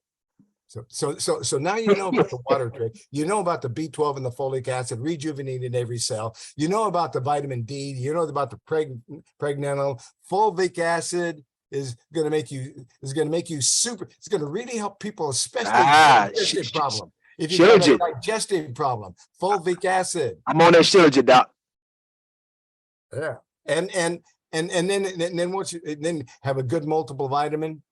So now you know about the water trick. You know about the B12 and the folic acid rejuvenating every cell. You know about the vitamin D. You know about the pregnenolone. Fulvic acid is going to make you super. It's going to really help people, especially digestive problem. If you have a digestive problem, fulvic acid. I'm on that Shilajit, doc. Yeah, and then once you then have a good multiple vitamin.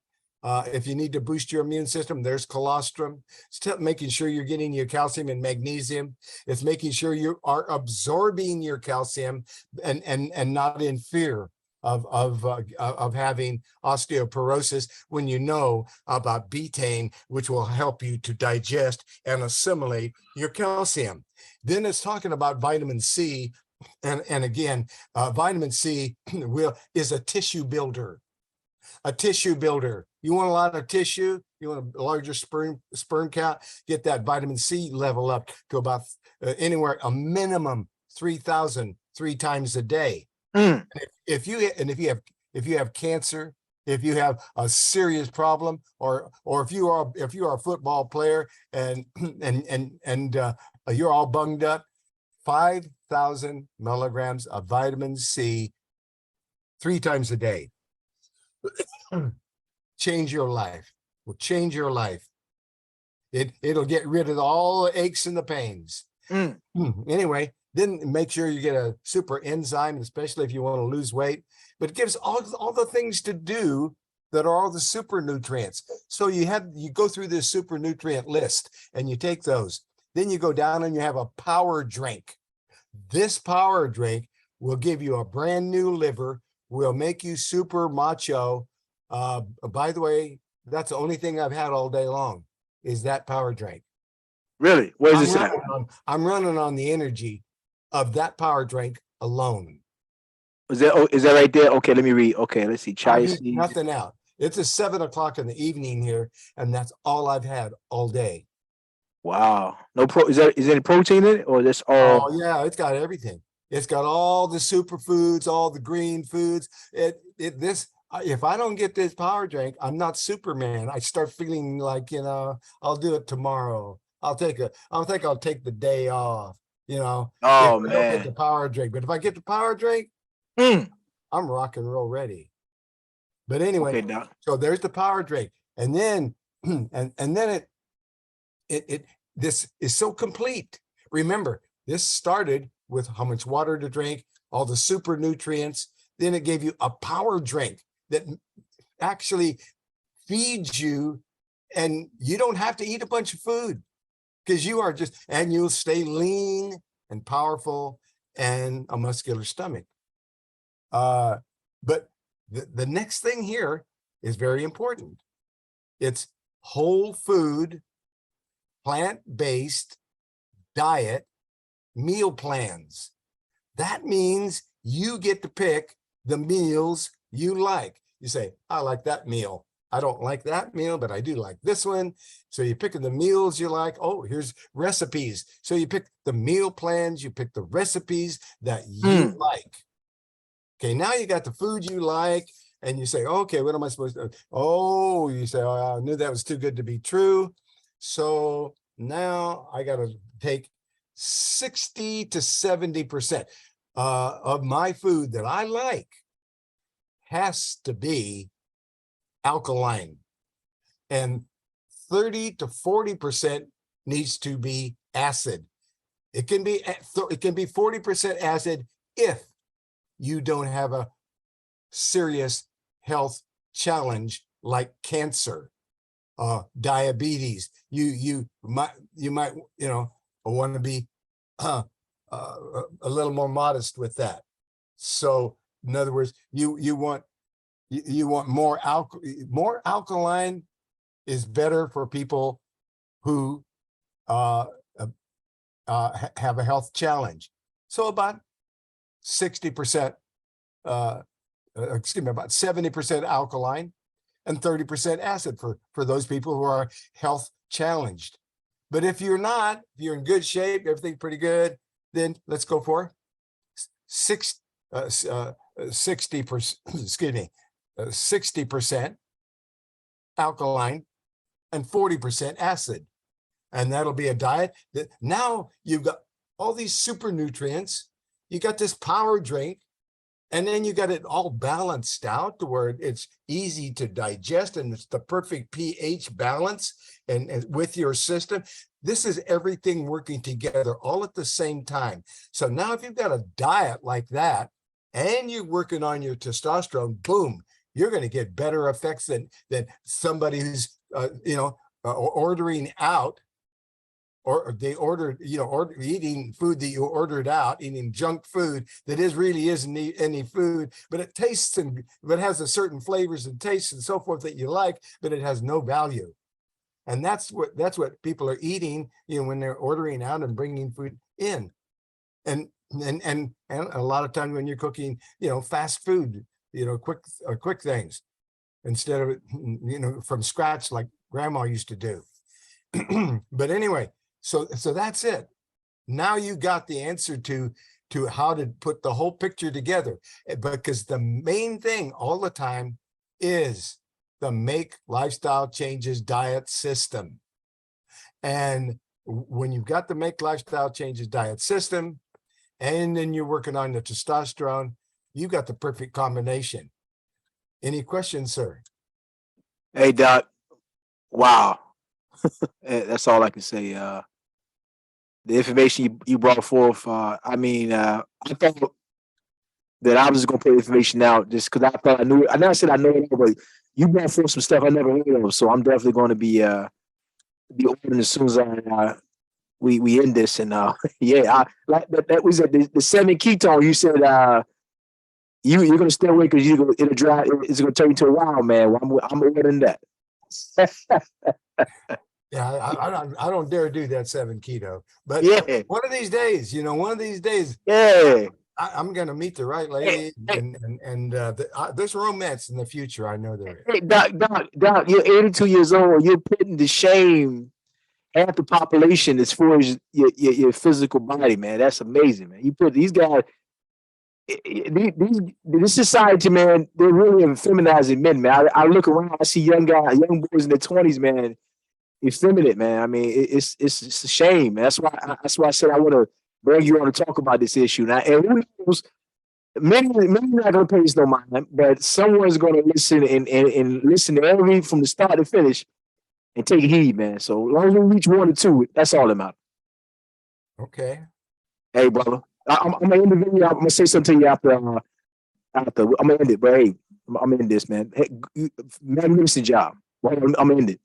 If you need to boost your immune system, there's colostrum. It's making sure you're getting your calcium and magnesium. It's making sure you are absorbing your calcium and not in fear of having osteoporosis when you know about betaine, which will help you to digest and assimilate your calcium. Then it's talking about vitamin C. And again, vitamin C is a tissue builder. A tissue builder. You want a lot of tissue, you want a larger sperm count, get that vitamin C level up to about anywhere a minimum 3,000 3 times a day. Mm. If you have cancer, if you have a serious problem, or if you are a football player and you're all bunged up, 5,000 milligrams of vitamin C 3 times a day. Change your life. Will change your life. It'll get rid of all the aches and the pains. Mm. Anyway, then make sure you get a super enzyme, especially if you want to lose weight. But it gives all the things to do that are all the super nutrients. So you go through this super nutrient list and you take those. Then you go down and you have a power drink. This power drink will give you a brand new liver, will make you super macho. By the way, that's the only thing I've had all day long is that power drink. Really? What is this? I'm running on the energy of that power drink alone. Is that right there? Okay, let me read. Okay, let's see. Chia seeds. Nothing out. It's 7 o'clock in the evening here, and that's all I've had all day. Wow. No is there any protein in it, or that's all? Oh yeah, it's got everything. It's got all the superfoods, all the green foods. If I don't get this power drink, I'm not Superman. I start feeling like, I'll do it tomorrow. I think I'll take the day off, if Oh I don't get the man. power drink. But if I get the power drink, Mm. I'm rock and roll ready. But anyway, Okay, Doc. so there's the power drink. And then and then this is so complete. Remember, this started with how much water to drink, all the super nutrients. Then it gave you a power drink that actually feeds you, and you don't have to eat a bunch of food because and you'll stay lean and powerful and a muscular stomach. But the next thing here is very important. It's whole food, plant-based diet meal plans. That means you get to pick the meals you like. You say, I like that meal. I don't like that meal, but I do like this one. So you pick the meals you like. Oh, here's recipes. So you pick the meal plans, you pick the recipes that you like. Okay, now you got the food you like, and you say, okay, what am I supposed to do? Oh, you say, oh, I knew that was too good to be true. So now I got to take 60 to 70% of my food that I like has to be alkaline, and 30 to 40% needs to be acid. It can be 40% acid if you don't have a serious health challenge like cancer, diabetes. You might want to be a little more modest with that. So in other words, you want more alkaline is better for people who have a health challenge. So about 60%, about 70% alkaline and 30% acid for those people who are health challenged. But if you're not, if you're in good shape, everything's pretty good, then let's go for 60%, 60% alkaline and 40% acid. And that'll be a diet that now you've got all these super nutrients, you got this power drink, and then you got it all balanced out to where it's easy to digest, and it's the perfect pH balance and with your system. This is everything working together all at the same time. So now if you've got a diet like that and you're working on your testosterone, boom, you're going to get better effects than somebody who's ordering out or they ordered, eating food that you ordered out, eating junk food that really isn't any food, but it tastes but has a certain flavors and tastes and so forth that you like, but it has no value. And that's what people are eating, when they're ordering out and bringing food in. And a lot of times when you're cooking, fast food, quick things instead of, from scratch like grandma used to do. But anyway, so that's it. Now you got the answer to how to put the whole picture together, because the main thing all the time is the Make Lifestyle Changes diet system. And when you've got the Make Lifestyle Changes diet system, and then you're working on the testosterone, you got the perfect combination. Any questions, sir? Hey, Doc. Wow. That's all I can say. The information you brought forth, I thought that I was just gonna put information out just because I thought I knew it. I never said I know it, but you brought forth some stuff I never heard of. So I'm definitely going to be ordering as soon as we end this. And yeah, like that was the 7 ketone. You said you're gonna stay away because it's gonna turn you into a wild man. Well, I'm ordering that. Yeah, I don't dare do that 7 keto, but Yeah, one of these days, yeah. I'm going to meet the right lady, and there's romance in the future. I know there is. Hey, Doc, you're 82 years old. You're putting to shame half the population as far as your physical body, man. That's amazing, man. You put these guys, this society, man, they're really feminizing men, man. I look around, I see young boys in their 20s, man, effeminate, man. I mean, it's a shame, man. That's why I said I want to bring you on to talk about this issue. Now, and who knows, many not gonna pay this no mind, but someone's gonna listen and listen to every from the start to finish and take heed, man. So as long as we reach 1 or 2, that's all that matters. Okay. Hey, brother, I'm gonna end the video. I'm gonna say something to you after. I'm gonna end it, but hey, I'm gonna end this, man. Hey, magnificent job. Well, I'm gonna end it.